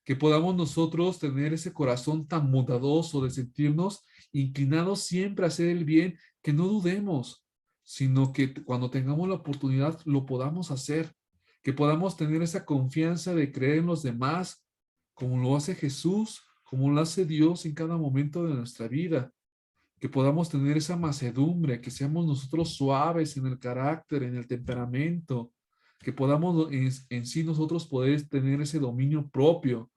que podamos nosotros tener ese corazón tan bondadoso de sentirnos inclinados siempre a hacer el bien, que no dudemos, sino que cuando tengamos la oportunidad lo podamos hacer, que podamos tener esa confianza de creer en los demás, como lo hace Jesús, como lo hace Dios en cada momento de nuestra vida, que podamos tener esa mansedumbre, que seamos nosotros suaves en el carácter, en el temperamento, que podamos en sí nosotros poder tener ese dominio propio,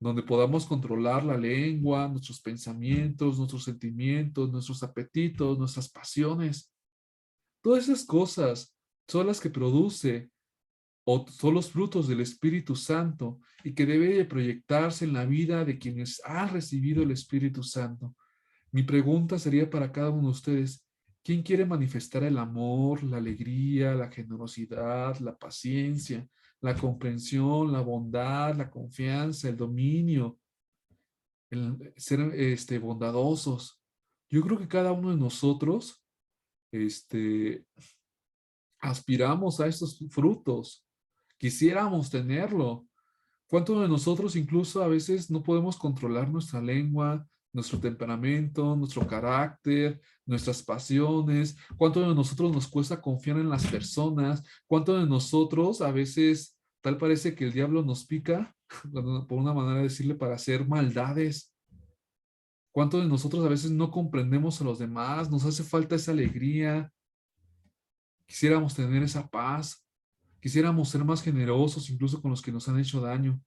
donde podamos controlar la lengua, nuestros pensamientos, nuestros sentimientos, nuestros apetitos, nuestras pasiones. Todas esas cosas son las que produce o son los frutos del Espíritu Santo y que debe de proyectarse en la vida de quienes han recibido el Espíritu Santo. Mi pregunta sería para cada uno de ustedes: ¿quién quiere manifestar el amor, la alegría, la generosidad, la paciencia, la comprensión, la bondad, la confianza, el dominio, el ser bondadosos? Yo creo que cada uno de nosotros aspiramos a estos frutos. Quisiéramos tenerlo. ¿Cuántos de nosotros incluso a veces no podemos controlar nuestra lengua, nuestro temperamento, nuestro carácter, nuestras pasiones? ¿Cuánto de nosotros nos cuesta confiar en las personas? ¿Cuánto de nosotros a veces tal parece que el diablo nos pica, por una manera de decirle, para hacer maldades? ¿Cuánto de nosotros a veces no comprendemos a los demás? Nos hace falta esa alegría. Quisiéramos tener esa paz. Quisiéramos ser más generosos incluso con los que nos han hecho daño.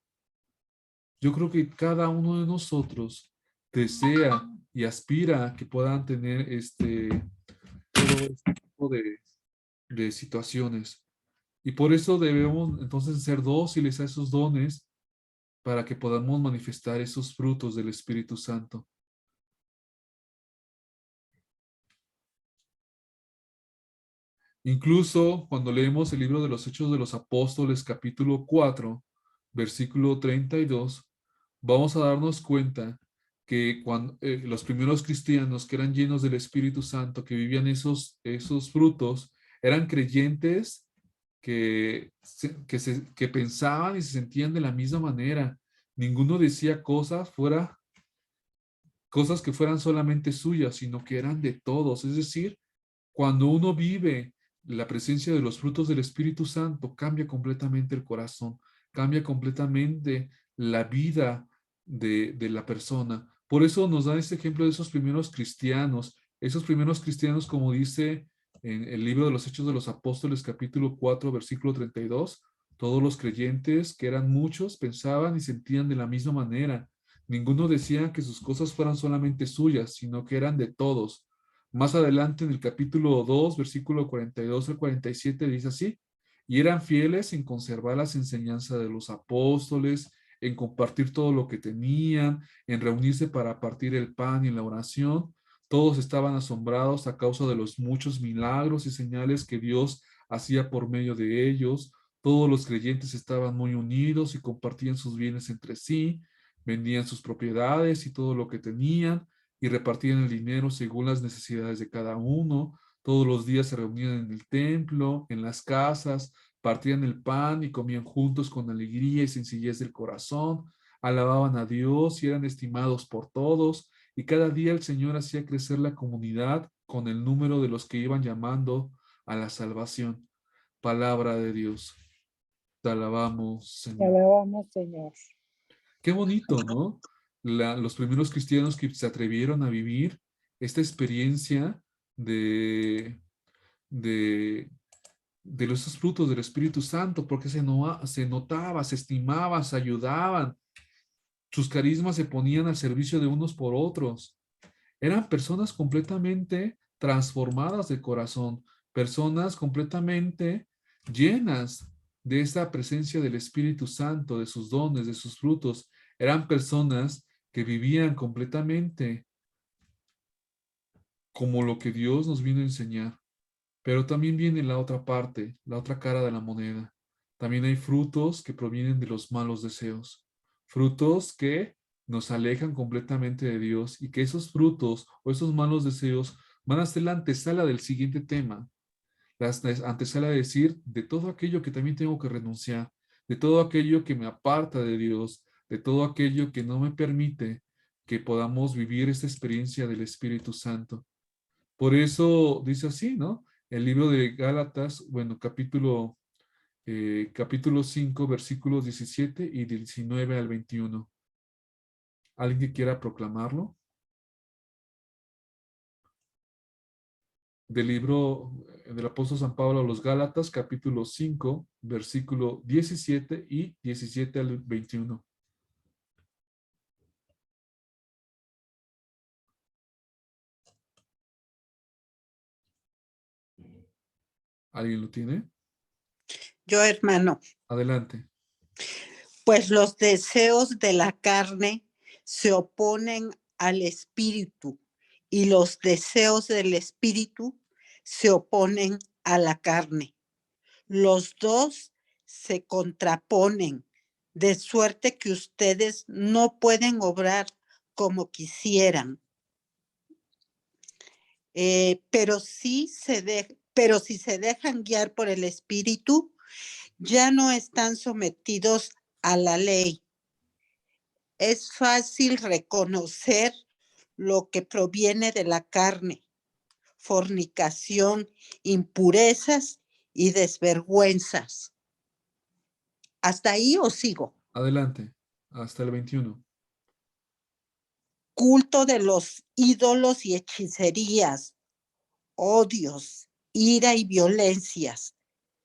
Yo creo que cada uno de nosotros desea y aspira a que puedan tener todo este tipo de situaciones. Y por eso debemos entonces ser dóciles a esos dones para que podamos manifestar esos frutos del Espíritu Santo. Incluso cuando leemos el libro de los Hechos de los Apóstoles, capítulo 4, versículo 32, vamos a darnos cuenta que cuando los primeros cristianos que eran llenos del Espíritu Santo, que vivían esos frutos, eran creyentes que pensaban y se sentían de la misma manera. Ninguno decía cosas que fueran solamente suyas, sino que eran de todos. Es decir, cuando uno vive la presencia de los frutos del Espíritu Santo, cambia completamente el corazón, cambia completamente la vida de la persona. Por eso nos da este ejemplo de esos primeros cristianos, como dice en el libro de los Hechos de los Apóstoles, capítulo 4, versículo 32, todos los creyentes, que eran muchos, pensaban y sentían de la misma manera. Ninguno decía que sus cosas fueran solamente suyas, sino que eran de todos. Más adelante en el capítulo 2, versículo 42 al 47, dice así: y eran fieles en conservar las enseñanzas de los apóstoles, en compartir todo lo que tenían, en reunirse para partir el pan y en la oración. Todos estaban asombrados a causa de los muchos milagros y señales que Dios hacía por medio de ellos. Todos los creyentes estaban muy unidos y compartían sus bienes entre sí, vendían sus propiedades y todo lo que tenían y repartían el dinero según las necesidades de cada uno. Todos los días se reunían en el templo, en las casas, partían el pan y comían juntos con alegría y sencillez del corazón. Alababan a Dios y eran estimados por todos. Y cada día el Señor hacía crecer la comunidad con el número de los que iban llamando a la salvación. Palabra de Dios. Te alabamos, Te Señor. alabamos, Señor. Qué bonito, ¿no? Los primeros cristianos que se atrevieron a vivir esta experiencia de, de, de esos frutos del Espíritu Santo, porque se notaba, se estimaban, se ayudaban, sus carismas se ponían al servicio de unos por otros. Eran personas completamente transformadas de corazón, personas completamente llenas de esa presencia del Espíritu Santo, de sus dones, de sus frutos. Eran personas que vivían completamente como lo que Dios nos vino a enseñar. Pero también viene la otra parte, la otra cara de la moneda. También hay frutos que provienen de los malos deseos, frutos que nos alejan completamente de Dios y que esos frutos o esos malos deseos van a ser la antesala del siguiente tema, la antesala de decir de todo aquello que también tengo que renunciar, de todo aquello que me aparta de Dios, de todo aquello que no me permite que podamos vivir esta experiencia del Espíritu Santo. Por eso dice así, ¿no? El libro de Gálatas, bueno, capítulo 5, versículos 17 y 19 al 21. ¿Alguien que quiera proclamarlo? Del libro del apóstol San Pablo a los Gálatas, capítulo 5, versículo 17 y 17 al 21. ¿Alguien lo tiene? Yo, hermano, Adelante. pues los deseos de la carne se oponen al espíritu y los deseos del espíritu se oponen a la carne. Los dos se contraponen, de suerte que ustedes no pueden obrar como quisieran. Pero si se dejan guiar por el espíritu, ya no están sometidos a la ley. Es fácil reconocer lo que proviene de la carne: fornicación, impurezas y desvergüenzas. ¿Hasta ahí o sigo? Adelante. Hasta el 21. Culto de los ídolos y hechicerías, odios, ira y violencias,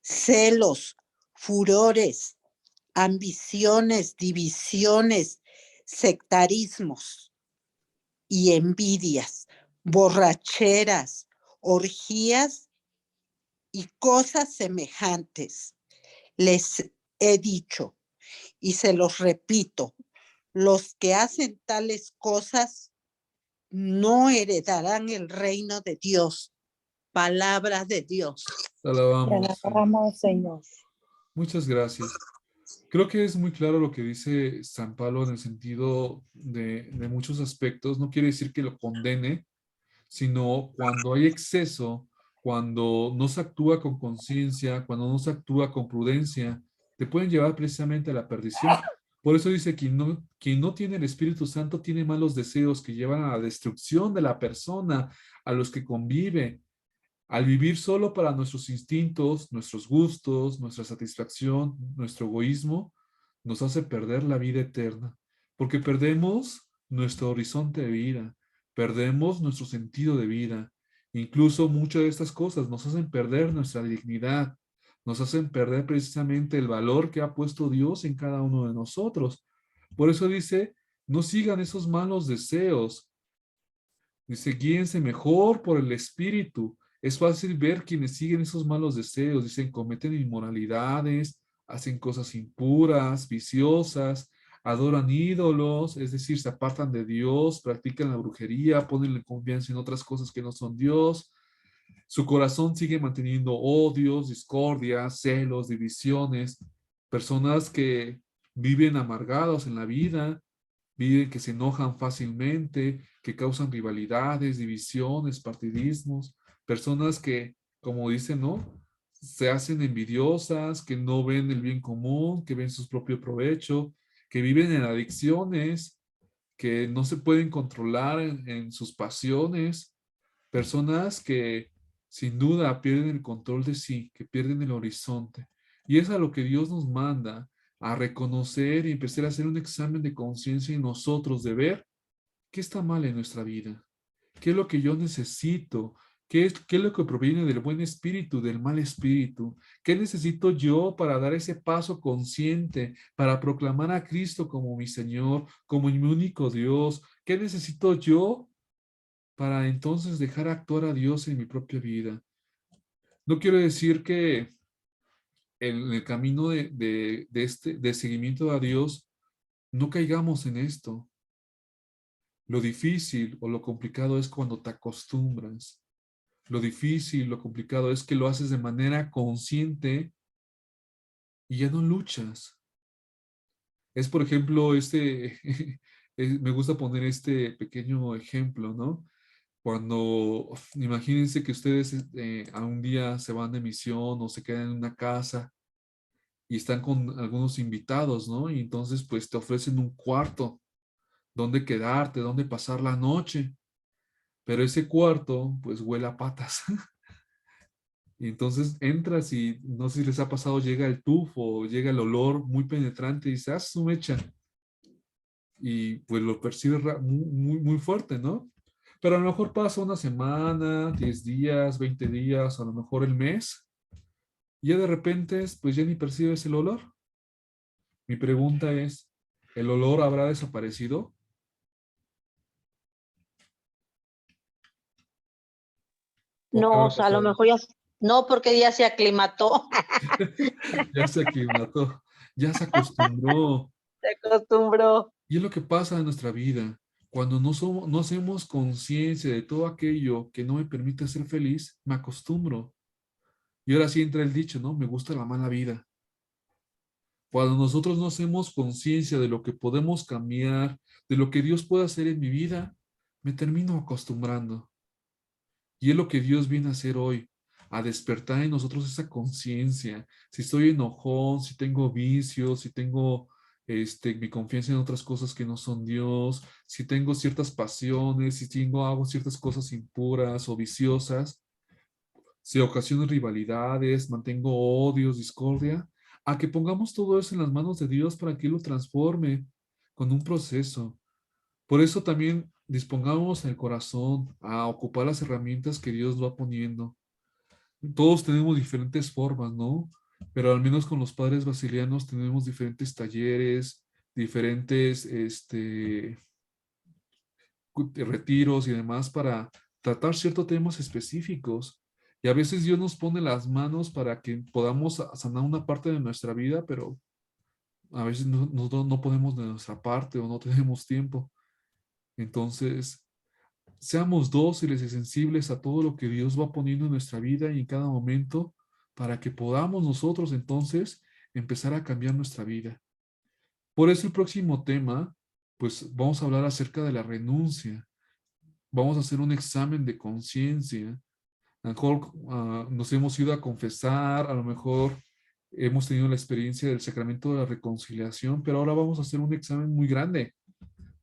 celos, furores, ambiciones, divisiones, sectarismos y envidias, borracheras, orgías y cosas semejantes. Les he dicho y se los repito: los que hacen tales cosas no heredarán el reino de Dios. Palabra de Dios. Te Te alabamos, Señor. alabamos, Señor. Muchas gracias. Creo que es muy claro lo que dice San Pablo en el sentido de muchos aspectos. No quiere decir que lo condene, sino cuando hay exceso, cuando no se actúa con conciencia, cuando no se actúa con prudencia, te pueden llevar precisamente a la perdición. Por eso dice, quien no tiene el Espíritu Santo tiene malos deseos que llevan a la destrucción de la persona, a los que convive. Al vivir solo para nuestros instintos, nuestros gustos, nuestra satisfacción, nuestro egoísmo, nos hace perder la vida eterna, porque perdemos nuestro horizonte de vida, perdemos nuestro sentido de vida. Incluso muchas de estas cosas nos hacen perder nuestra dignidad, nos hacen perder precisamente el valor que ha puesto Dios en cada uno de nosotros. Por eso dice, no sigan esos malos deseos, Dice, guíense mejor por el Espíritu. Es fácil ver quienes siguen esos malos deseos. Dicen, cometen inmoralidades, hacen cosas impuras, viciosas, adoran ídolos, es decir, se apartan de Dios, practican la brujería, ponen confianza en otras cosas que no son Dios. Su corazón sigue manteniendo odios, discordias, celos, divisiones. Personas que viven amargados en la vida, viven que se enojan fácilmente, que causan rivalidades, divisiones, partidismos, personas que, como dicen, ¿no? Se hacen envidiosas, que no ven el bien común, que ven su propio provecho, que viven en adicciones, que no se pueden controlar en sus pasiones, personas que sin duda pierden el control de sí, que pierden el horizonte. Y es a lo que Dios nos manda, a reconocer y empezar a hacer un examen de conciencia en nosotros, de ver qué está mal en nuestra vida, qué es lo que yo necesito, qué es lo que proviene del buen espíritu, del mal espíritu, qué necesito yo para dar ese paso consciente, para proclamar a Cristo como mi Señor, como mi único Dios, qué necesito yo para entonces dejar actuar a Dios en mi propia vida. No quiero decir que en el camino de seguimiento a Dios no caigamos en esto. Lo difícil o lo complicado es cuando te acostumbras. Lo difícil, lo complicado es que lo haces de manera consciente y ya no luchas. Es, por ejemplo, me gusta poner este pequeño ejemplo, ¿no? Cuando, imagínense que ustedes a un día se van de misión o se quedan en una casa y están con algunos invitados, ¿no? Y entonces pues te ofrecen un cuarto donde quedarte, donde pasar la noche, pero ese cuarto pues huele a patas. Y entonces entras y no sé si les ha pasado, llega el tufo, llega el olor muy penetrante y dices, ah, su mecha. Y pues lo percibes muy, muy, muy fuerte, ¿no? Pero a lo mejor pasa una semana, 10 días, 20 días, a lo mejor el mes, y ya de repente, pues ya ni percibes el olor. Mi pregunta es, ¿el olor habrá desaparecido? ¿O qué No, habrá o sea, a lo pasado? mejor ya, no, porque ya se aclimató, Ya se aclimató, ya se acostumbró. se acostumbró. Y es lo que pasa en nuestra vida. Cuando no hacemos conciencia de todo aquello que no me permite ser feliz, me acostumbro. Y ahora sí entra el dicho, ¿no? Me gusta la mala vida. Cuando nosotros no hacemos conciencia de lo que podemos cambiar, de lo que Dios puede hacer en mi vida, me termino acostumbrando. Y es lo que Dios viene a hacer hoy, a despertar en nosotros esa conciencia. Si estoy enojón, si tengo vicios, si tengo mi confianza en otras cosas que no son Dios, si tengo ciertas pasiones, si hago ciertas cosas impuras o viciosas, si ocasiono rivalidades, mantengo odios, discordia, a que pongamos todo eso en las manos de Dios para que Él lo transforme con un proceso. Por eso también dispongamos el corazón a ocupar las herramientas que Dios va poniendo. Todos tenemos diferentes formas, ¿no? Pero al menos con los padres basilianos tenemos diferentes talleres, diferentes retiros y demás para tratar ciertos temas específicos. Y a veces Dios nos pone las manos para que podamos sanar una parte de nuestra vida, pero a veces nosotros no podemos de nuestra parte o no tenemos tiempo. Entonces, seamos dóciles y sensibles a todo lo que Dios va poniendo en nuestra vida y en cada momento para que podamos nosotros entonces empezar a cambiar nuestra vida. Por eso el próximo tema, pues vamos a hablar acerca de la renuncia. Vamos a hacer un examen de conciencia. A lo mejor nos hemos ido a confesar, a lo mejor hemos tenido la experiencia del sacramento de la reconciliación, pero ahora vamos a hacer un examen muy grande.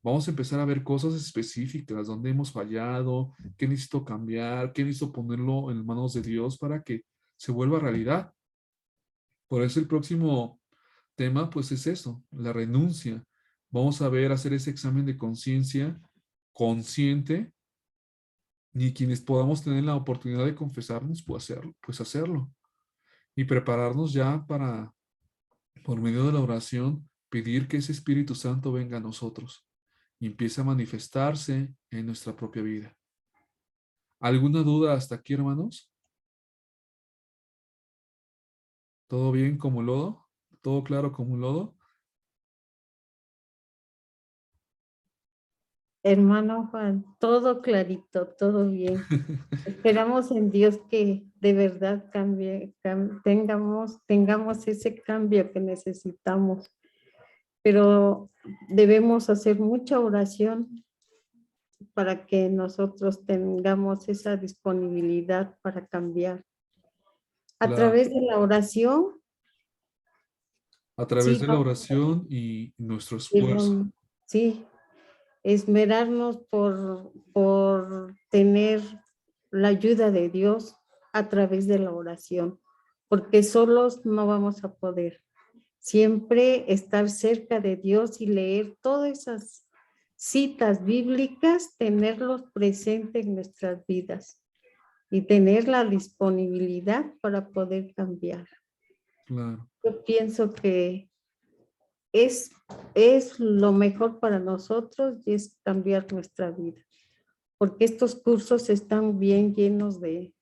Vamos a empezar a ver cosas específicas, dónde hemos fallado, qué necesito cambiar, qué necesito ponerlo en manos de Dios para que se vuelva realidad. Por eso el próximo tema, pues es eso, la renuncia. Vamos a ver, hacer ese examen de conciencia consciente, y quienes podamos tener la oportunidad de confesarnos, pues hacerlo. Y prepararnos ya para, por medio de la oración, pedir que ese Espíritu Santo venga a nosotros y empiece a manifestarse en nuestra propia vida. ¿Alguna duda hasta aquí, hermanos? ¿Todo bien como lodo? ¿Todo claro como un lodo? Hermano Juan, todo clarito, todo bien. Esperamos en Dios que de verdad cambie, tengamos ese cambio que necesitamos, pero debemos hacer mucha oración para que nosotros tengamos esa disponibilidad para cambiar. A Claro. través de la oración, A través sí, de la oración y nuestro esfuerzo. sí, esmerarnos por tener la ayuda de Dios a través de la oración, porque solos no vamos a poder. Siempre estar cerca de Dios y leer todas esas citas bíblicas, tenerlos presentes en nuestras vidas y tener la disponibilidad para poder cambiar. Claro. Yo pienso que es lo mejor para nosotros y es cambiar nuestra vida, porque estos cursos están bien llenos de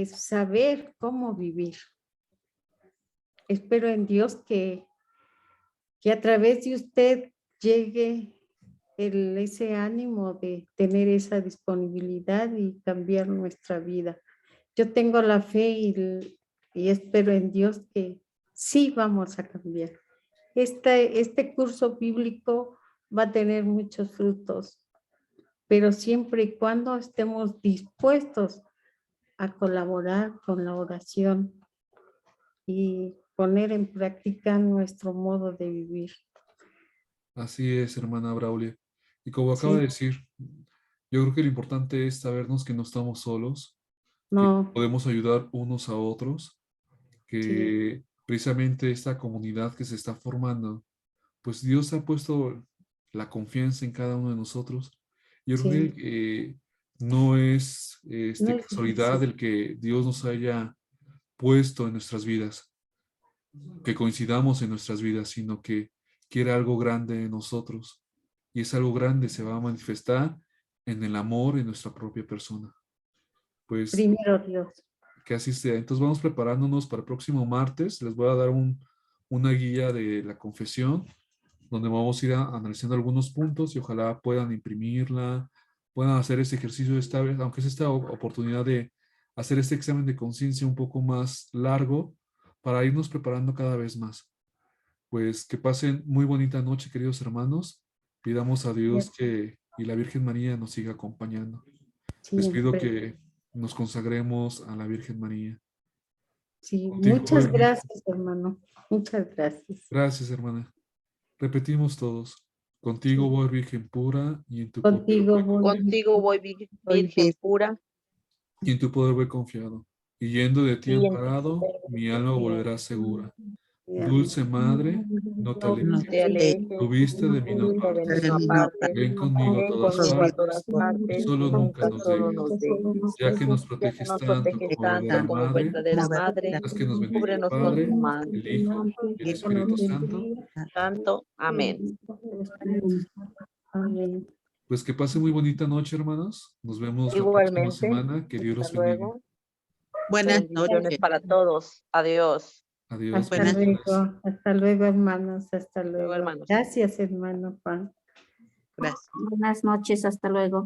saber cómo vivir. Espero en Dios que a través de usted llegue ese ánimo de tener esa disponibilidad y cambiar nuestra vida. Yo tengo la fe y espero en Dios que sí vamos a cambiar. Este curso bíblico va a tener muchos frutos, pero siempre y cuando estemos dispuestos a colaborar con la oración y poner en práctica nuestro modo de vivir. Así es, hermana Braulia. Y como acaba de Sí, decir, yo creo que lo importante es sabernos que no estamos solos, que no, podemos ayudar unos a otros, sí, que precisamente esta comunidad que se está formando, pues Dios ha puesto la confianza en cada uno de nosotros. Yo creo sí, que no es no es casualidad difícil. el que Dios nos haya puesto en nuestras vidas, que coincidamos en nuestras vidas, sino que quiere algo grande en nosotros. Y ese algo grande se va a manifestar en el amor en nuestra propia persona. Pues Primero Dios. que así sea. Entonces vamos preparándonos para el próximo martes. Les voy a dar una guía de la confesión, donde vamos a ir analizando algunos puntos y ojalá puedan imprimirla, puedan hacer este ejercicio esta vez, aunque es esta oportunidad de hacer este examen de conciencia un poco más largo para irnos preparando cada vez más. Pues que pasen muy bonita noche, queridos hermanos. Pidamos a Dios que y la Virgen María nos siga acompañando. Les pido Siempre. que nos consagremos a la Virgen María. Sí, Contigo, muchas Virgen. gracias, hermano. Muchas gracias. Gracias, hermana. Repetimos todos. Contigo Sí. voy, Virgen pura, y en tu poder Contigo voy voy, confiado. Contigo voy, Virgen pura, Y en tu poder voy confiado. Y yendo de ti y en tu amparado, poder mi alma confiado. volverá segura. confiado. Dulce Madre, no te No No alejes. Te te alejes, Tu vista de mí no vista de mí apartes. de no mí no apartes, Ven conmigo a ven todas conmigo a pases. todas partes y partes, solo y nunca nunca nos solo dejes. nos dejes. Ya que nos Ya que proteges nos tanto proteges como tanto verdadera como Madre, verdadera madre, haz que nos bendiga el cúbrenos con Padre, tu manto. el Hijo y el Espíritu Santo. Santo, amén. Amén. Pues que pase muy bonita noche, hermanos. Nos vemos la próxima Igualmente, semana. Que Dios hasta los bendiga. luego. Buenas Bendiciones noches. para todos. Adiós. Adiós. Hasta Buenas Bendiciones. luego, hermanos, hasta Luego, luego. hermanos. Gracias, hermano Juan. gracias. Buenas noches, hasta luego.